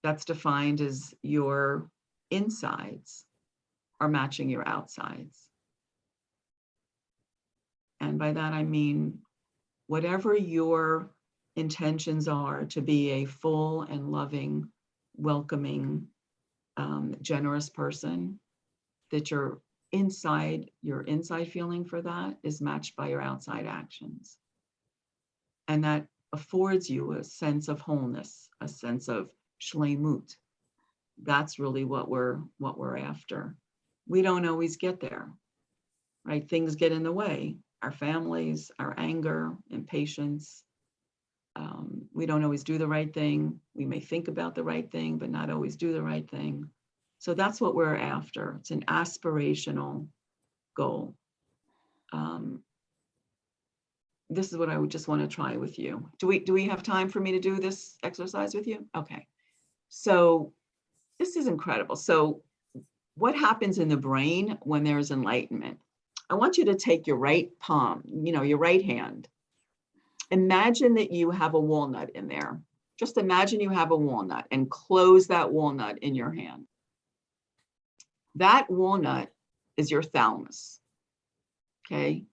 that's defined as your insides are matching your outsides. And by that, I mean, whatever your intentions are to be a full and loving, welcoming, generous person, that your inside feeling for that is matched by your outside actions. And that affords you a sense of wholeness, a sense of shleimut. That's really what we're after. We don't always get there, right? Things get in the way. Our families, our anger, impatience. We don't always do the right thing. We may think about the right thing, but not always do the right thing. So that's what we're after. It's an aspirational goal. This is what I would just want to try with you. Do we have time for me to do this exercise with you? Okay. So this is incredible. So what happens in the brain when there's enlightenment? I want you to take your right palm, your right hand. Imagine that you have a walnut in there. Just imagine you have a walnut and close that walnut in your hand. That walnut is your thalamus, okay?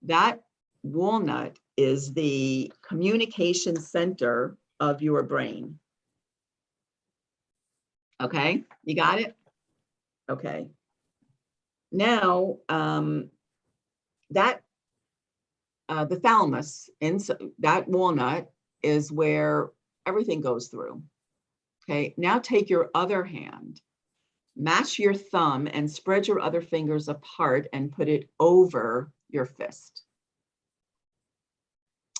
That walnut is the communication center of your brain. Okay, you got it? Okay. Now, the thalamus, that walnut is where everything goes through. Okay, now take your other hand, match your thumb and spread your other fingers apart and put it over your fist.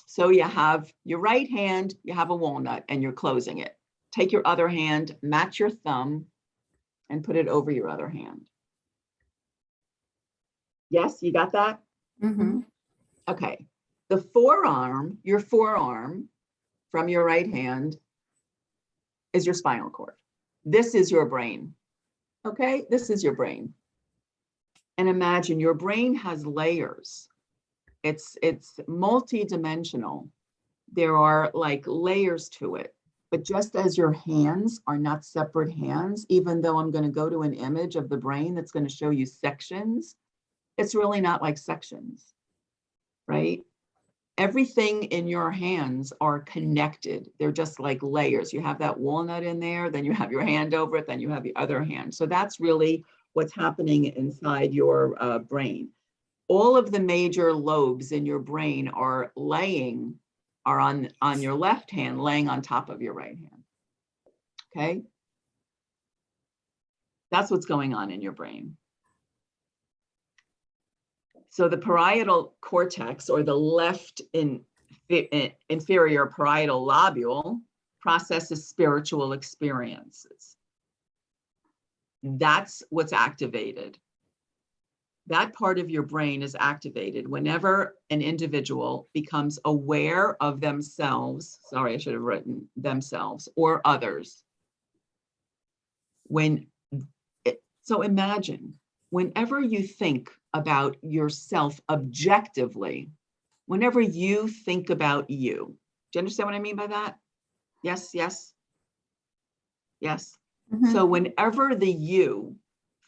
So you have your right hand, you have a walnut and you're closing it. Take your other hand, match your thumb and put it over your other hand. Yes, you got that? Mm-hmm. Okay. The forearm, your forearm from your right hand is your spinal cord. This is your brain. Okay, this is your brain. And imagine your brain has layers. It's multi-dimensional. There are like layers to it. But just as your hands are not separate hands, even though I'm going to go to an image of the brain that's going to show you sections, it's really not like sections, right? Everything in your hands are connected. They're just like layers. You have that walnut in there, then you have your hand over it, then you have the other hand. So that's really what's happening inside your brain. All of the major lobes in your brain are on your left hand, laying on top of your right hand. Okay? That's what's going on in your brain. So the parietal cortex, or the left inferior parietal lobule processes spiritual experiences. That's what's activated. That part of your brain is activated whenever an individual becomes aware of themselves. Sorry, I should have written themselves or others. So imagine, whenever you think about yourself objectively, whenever you think about you, do you understand what I mean by that? Yes, yes, yes. So whenever the you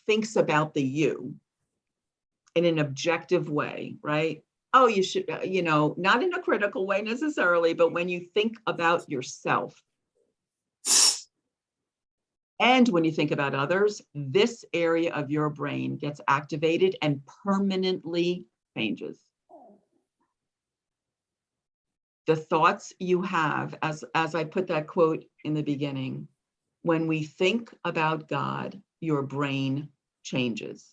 thinks about the you in an objective way, right? Oh, you should, not in a critical way necessarily, but when you think about yourself, and when you think about others, this area of your brain gets activated and permanently changes. The thoughts you have, as I put that quote in the beginning, when we think about God, your brain changes.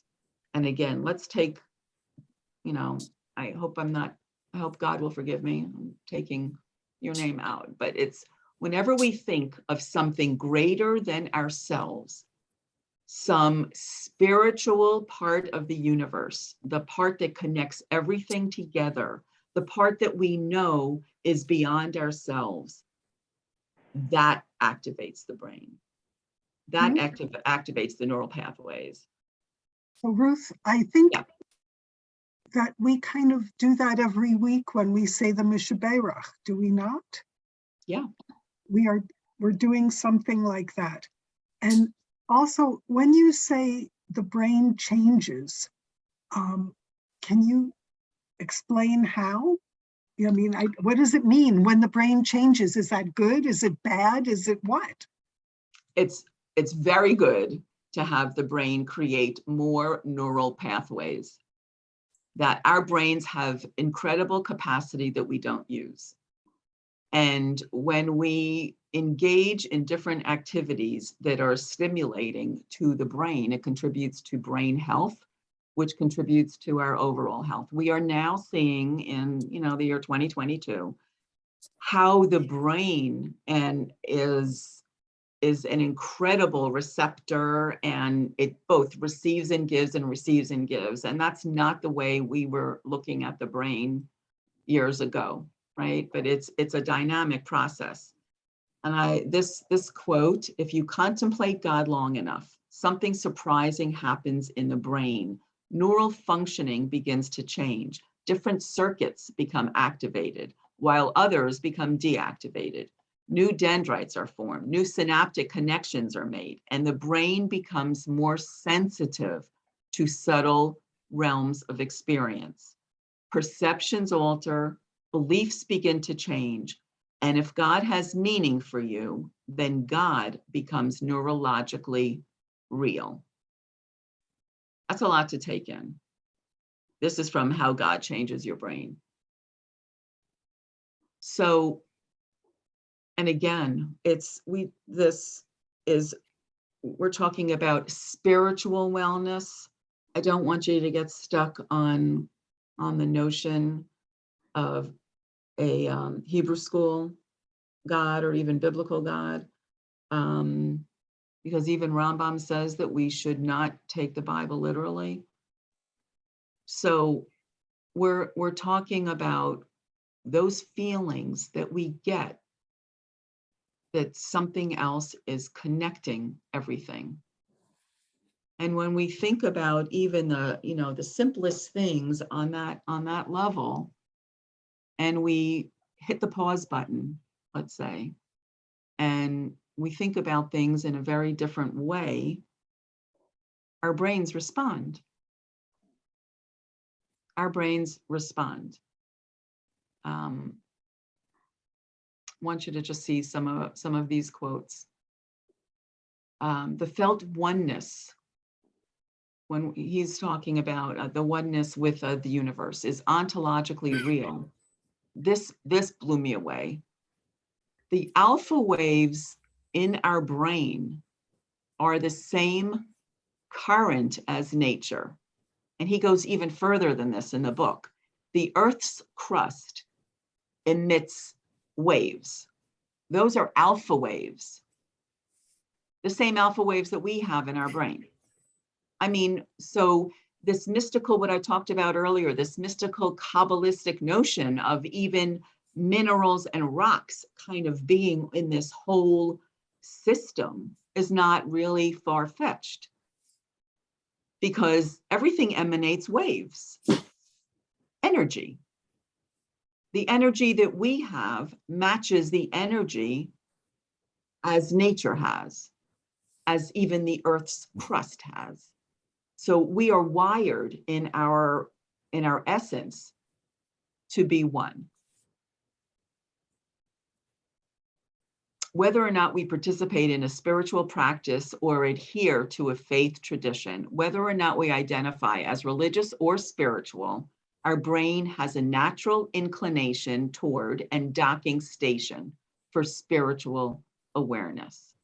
And again, let's take, I hope God will forgive me. I'm taking your name out, but it's whenever we think of something greater than ourselves, some spiritual part of the universe, the part that connects everything together, the part that we know is beyond ourselves, that activates the brain. That activates the neural pathways. So Ruth, I think Yeah. that we kind of do that every week when we say the Mishaberach, do we not? Yeah. We're doing something like that. And also, when you say the brain changes, can you explain how? I mean, what does it mean when the brain changes? Is that good? Is it bad? Is it what? It's very good to have the brain create more neural pathways. That our brains have incredible capacity that we don't use. And when we engage in different activities that are stimulating to the brain, it contributes to brain health, which contributes to our overall health. We are now seeing in the year 2022 how the brain is an incredible receptor, and it both receives and gives and receives and gives. And that's not the way we were looking at the brain years ago, right? But it's a dynamic process. And this quote, if you contemplate God long enough, something surprising happens in the brain. Neural functioning begins to change. Different circuits become activated, while others become deactivated. New dendrites are formed, new synaptic connections are made, and the brain becomes more sensitive to subtle realms of experience. Perceptions alter, beliefs begin to change, and if God has meaning for you, then God becomes neurologically real. That's a lot to take in. This is from How God Changes Your Brain. So, and again, we're talking about spiritual wellness. I don't want you to get stuck on the notion of a Hebrew school God or even biblical God, because even Rambam says that we should not take the Bible literally. So we're talking about those feelings that we get that something else is connecting everything. And when we think about even the simplest things on that level, and we hit the pause button, let's say, and we think about things in a very different way, our brains respond. Our brains respond. Want you to just see some of these quotes. The felt oneness, when he's talking about the oneness with the universe, is ontologically real. This blew me away. The alpha waves in our brain are the same current as nature. And he goes even further than this in the book. The Earth's crust emits waves. Those are alpha waves, the same alpha waves that we have in our brain. I mean, so this mystical, what I talked about earlier, this mystical Kabbalistic notion of even minerals and rocks kind of being in this whole system is not really far-fetched, because everything emanates waves, energy. The energy that we have matches the energy as nature has, as even the Earth's crust has. So we are wired in our essence to be one. Whether or not we participate in a spiritual practice or adhere to a faith tradition, whether or not we identify as religious or spiritual, our brain has a natural inclination toward and docking station for spiritual awareness.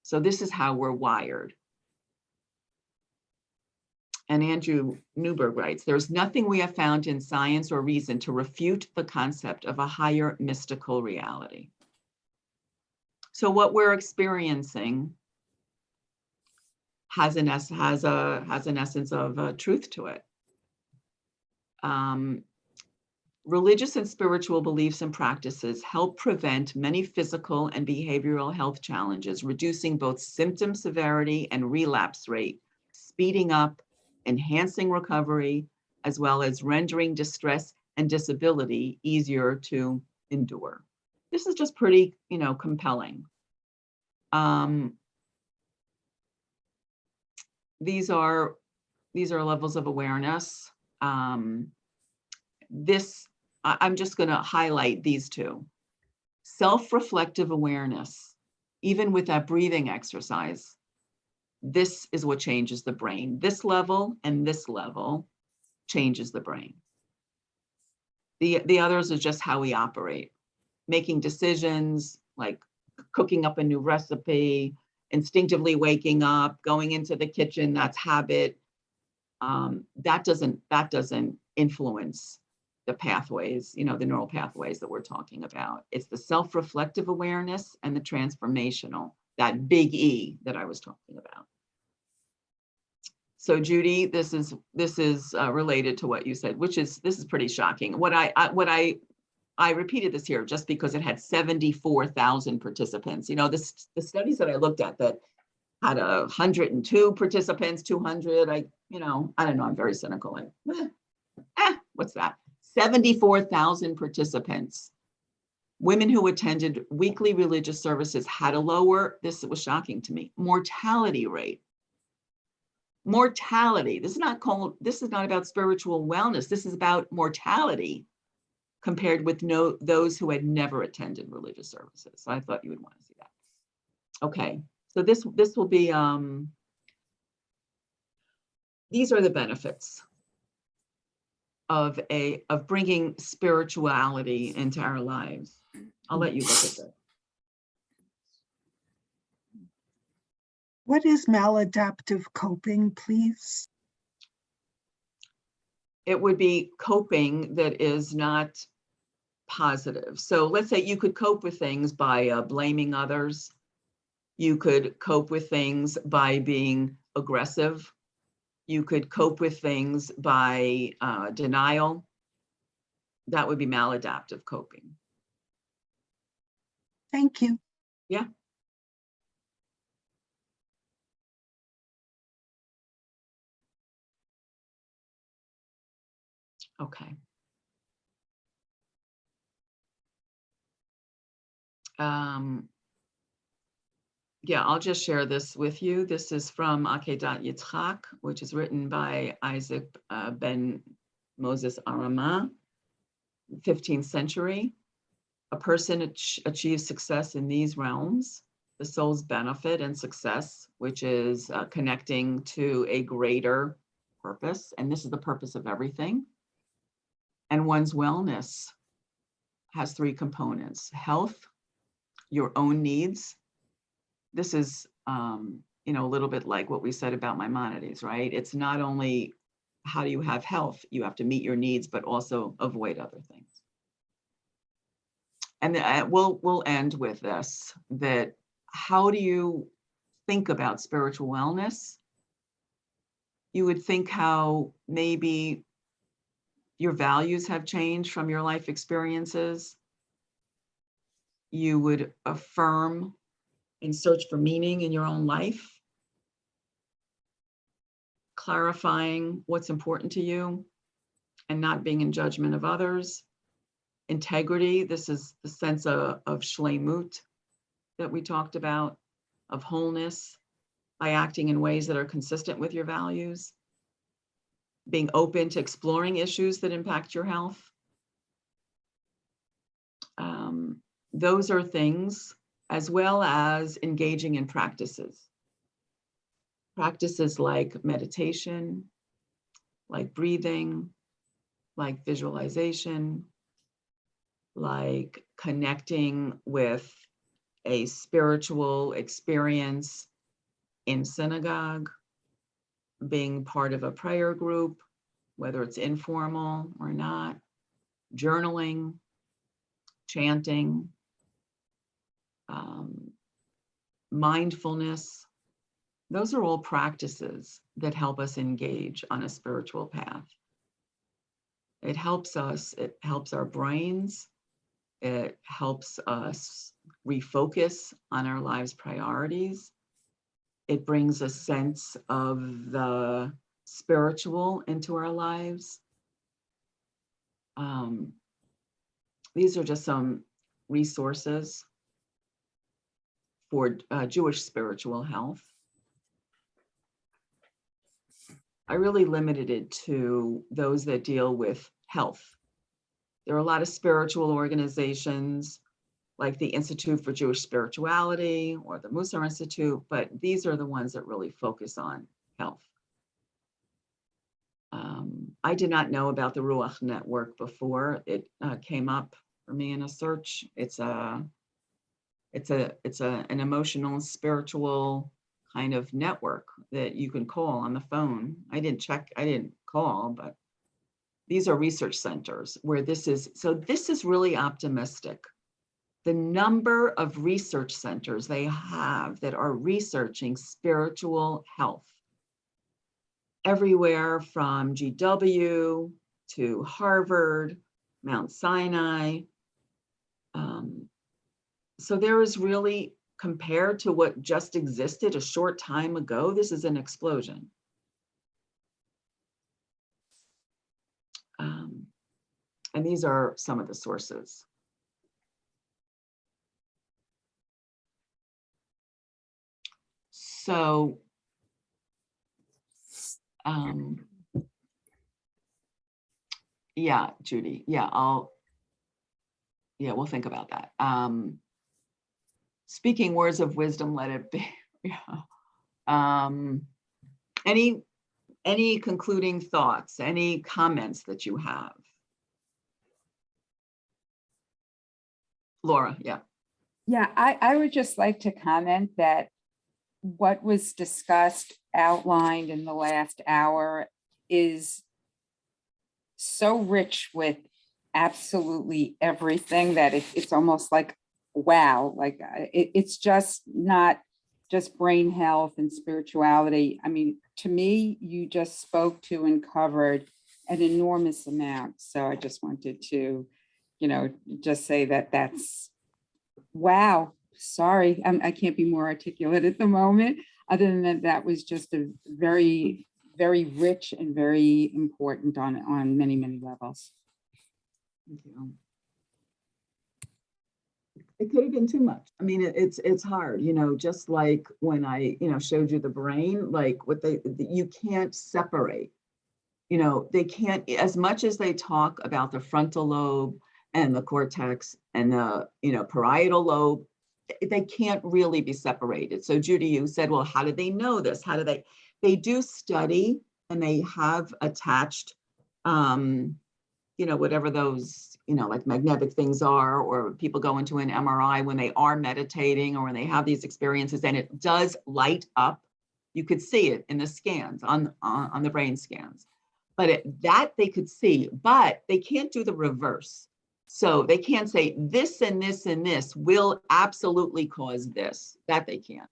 So this is how we're wired. And Andrew Newberg writes, there's nothing we have found in science or reason to refute the concept of a higher mystical reality. So what we're experiencing has an essence of truth to it. Religious and spiritual beliefs and practices help prevent many physical and behavioral health challenges, reducing both symptom severity and relapse rate, speeding up, enhancing recovery, as well as rendering distress and disability easier to endure. This is just pretty, compelling. These are levels of awareness. I'm just going to highlight these two. Self-reflective awareness, even with that breathing exercise, this is what changes the brain. This level and this level changes the brain. The others are just how we operate, making decisions like cooking up a new recipe, instinctively waking up, going into the kitchen, that's habit. That doesn't influence the pathways, the neural pathways that we're talking about. It's the self-reflective awareness and the transformational, that big E that I was talking about. So Judy, this is related to what you said, this is pretty shocking. I repeated this here just because it had 74,000 participants. The studies that I looked at that had 102 participants, 200, I don't know, I'm very cynical. What's that? 74,000 participants. Women who attended weekly religious services had a lower, this was shocking to me, mortality rate. Mortality. This is not about spiritual wellness. This is about mortality compared with those who had never attended religious services. So I thought you would want to see that. Okay, so this will be, these are the benefits of bringing spirituality into our lives. I'll let you look at that. What is maladaptive coping, please? It would be coping that is not positive. So let's say you could cope with things by blaming others. You could cope with things by being aggressive. You could cope with things by denial. That would be maladaptive coping. Thank you. Yeah. Okay. Yeah, I'll just share this with you. This is from Akedat Yitzchak, which is written by Isaac ben Moses Arama, 15th century. A person achieves success in these realms: the soul's benefit and success, which is connecting to a greater purpose. And this is the purpose of everything. And one's wellness has three components: health, your own needs. This is, a little bit like what we said about Maimonides, right? It's not only how do you have health, you have to meet your needs, but also avoid other things. and we'll end with this, that how do you think about spiritual wellness? You would think how maybe your values have changed from your life experiences. You would affirm and search for meaning in your own life, clarifying what's important to you and not being in judgment of others. Integrity, this is the sense of shlemut that we talked about, of wholeness, by acting in ways that are consistent with your values, being open to exploring issues that impact your health. Those are things, as well as engaging in practices. Practices like meditation, like breathing, like visualization, like connecting with a spiritual experience in synagogue, being part of a prayer group, whether it's informal or not, journaling, chanting, mindfulness. Those are all practices that help us engage on a spiritual path. It helps us, it helps our brains, it helps us refocus on our lives' priorities. It brings a sense of the spiritual into our lives. These are just some resources for Jewish spiritual health. I really limited it to those that deal with health. There are a lot of spiritual organizations like the Institute for Jewish Spirituality or the Musar Institute, but these are the ones that really focus on health. I did not know about the Ruach Network before it came up for me in a search. It's an emotional and spiritual kind of network that you can call on the phone. I didn't call, but these are research centers where this is really optimistic. The number of research centers they have that are researching spiritual health, everywhere from GW to Harvard, Mount Sinai. So there is really, compared to what just existed a short time ago, this is an explosion. And these are some of the sources. So, yeah, Judy, we'll think about that. Speaking words of wisdom, let it be. Yeah. Any concluding thoughts, any comments that you have? Laura, yeah. Yeah, I would just like to comment that what was discussed, outlined in the last hour is so rich with absolutely everything that it's almost like, wow, like it's just not just brain health and spirituality. I mean, to me, you just spoke to and covered an enormous amount. So I just wanted to, just say that's, wow, sorry, I can't be more articulate at the moment. Other than that was just a very, very rich and very important on many, many levels. Thank you. It could have been too much. I mean, it's hard, just like when I, showed you the brain, like you can't separate, they can't, as much as they talk about the frontal lobe and the cortex and the, parietal lobe, they can't really be separated. So Judy, you said, well, how do they know this? How do they do study, and they have attached, whatever those, like magnetic things are, or people go into an MRI when they are meditating or when they have these experiences, and it does light up. You could see it in the scans, on the brain scans, but that they could see, but they can't do the reverse. So they can't say this and this and this will absolutely cause this. That they can't.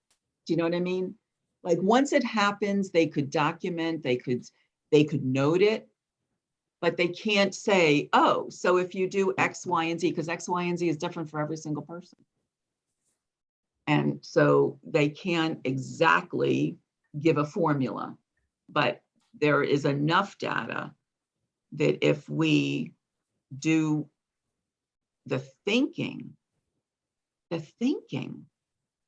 Do you know what I mean? Like once it happens, they could document, they could note it, but they can't say, oh, so if you do X, Y, and Z, because X, Y, and Z is different for every single person. And so they can't exactly give a formula, but there is enough data that if we do the thinking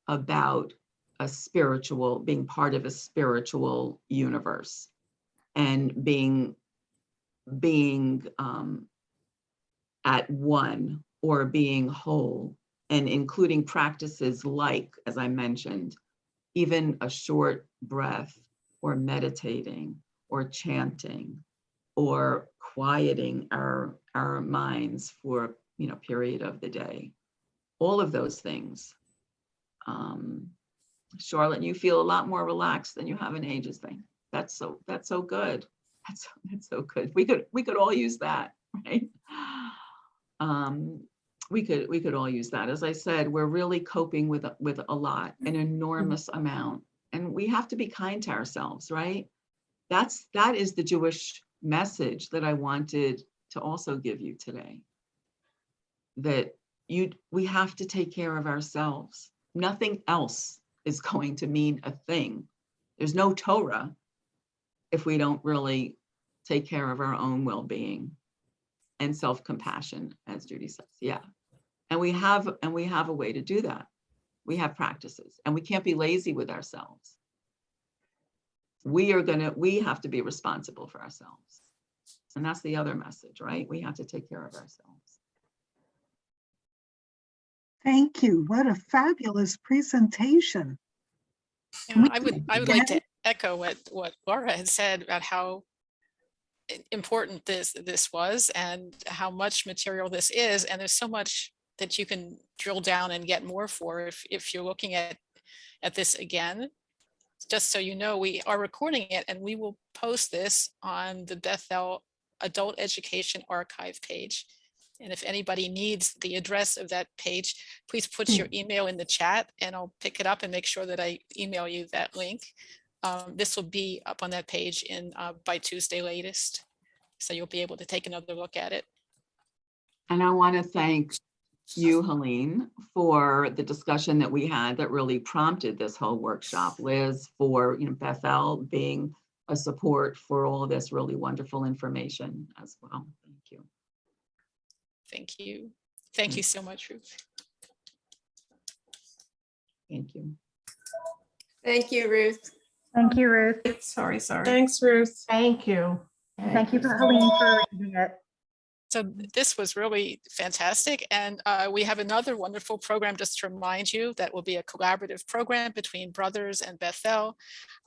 about a spiritual, being part of a spiritual universe and being at one or being whole, and including practices like, as I mentioned, even a short breath or meditating or chanting or quieting our minds for period of the day. All of those things. Charlotte, you feel a lot more relaxed than you have in ages thing. That's so good. That's so good. We could all use that, right? We could all use that. As I said, we're really coping with a lot, an enormous amount, and we have to be kind to ourselves, right? That is the Jewish message that I wanted to also give you today. That we have to take care of ourselves. Nothing else is going to mean a thing. There's no Torah if we don't really take care of our own well-being and self-compassion, as Judy says. Yeah. And we have a way to do that. We have practices, and we can't be lazy with ourselves. We have to be responsible for ourselves. And that's the other message, right? We have to take care of ourselves. Thank you. What a fabulous presentation. I would like to echo what Laura had said about how important this was and how much material this is. And there's so much that you can drill down and get more for if you're looking at this again. Just so you know, we are recording it and we will post this on the Bethel Adult Education Archive page. And if anybody needs the address of that page, please put your email in the chat and I'll pick it up and make sure that I email you that link. This will be up on that page by Tuesday latest. So you'll be able to take another look at it. And I want to thank you, Helene, for the discussion that we had that really prompted this whole workshop. Liz, for Bethel being a support for all of this really wonderful information as well. Thank you. Thank you. Thank you so much, Ruth. Thank you. Thank you, Ruth. Thank you, Ruth. Sorry. Thanks, Ruth. Thank you. Thank you, Helene, for doing it. So this was really fantastic. And we have another wonderful program, just to remind you, that will be a collaborative program between Brothers and Bethel.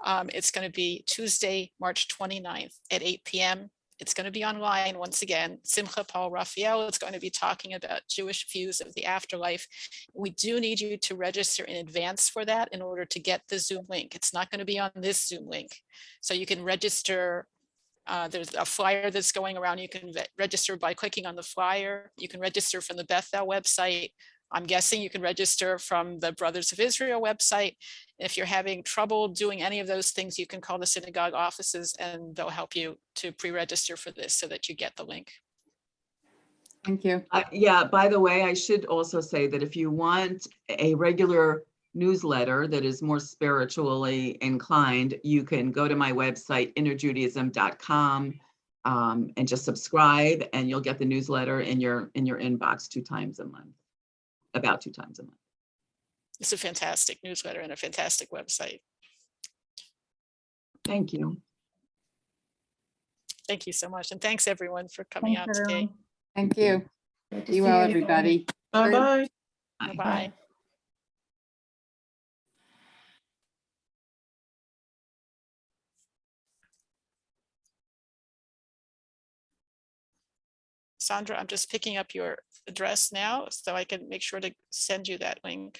It's going to be Tuesday, March 29th at 8 p.m. It's going to be online once again. Simcha Paul Raphael is going to be talking about Jewish views of the afterlife. We do need you to register in advance for that in order to get the Zoom link. It's not going to be on this Zoom link. So you can register. There's a flyer that's going around. You can register by clicking on the flyer. You can register from the Bethel website. I'm guessing you can register from the Brothers of Israel website. If you're having trouble doing any of those things, you can call the synagogue offices and they'll help you to pre-register for this so that you get the link. Thank you. Yeah, by the way, I should also say that if you want a regular newsletter that is more spiritually inclined, you can go to my website, innerjudaism.com, and just subscribe, and you'll get the newsletter in your inbox 2 times a month, about 2 times a month. It's a fantastic newsletter and a fantastic website. Thank you. Thank you so much. And thanks everyone for coming out today. Thank you. Be well, everybody. Bye-bye. Bye-bye. Sandra, I'm just picking up your address now so I can make sure to send you that link.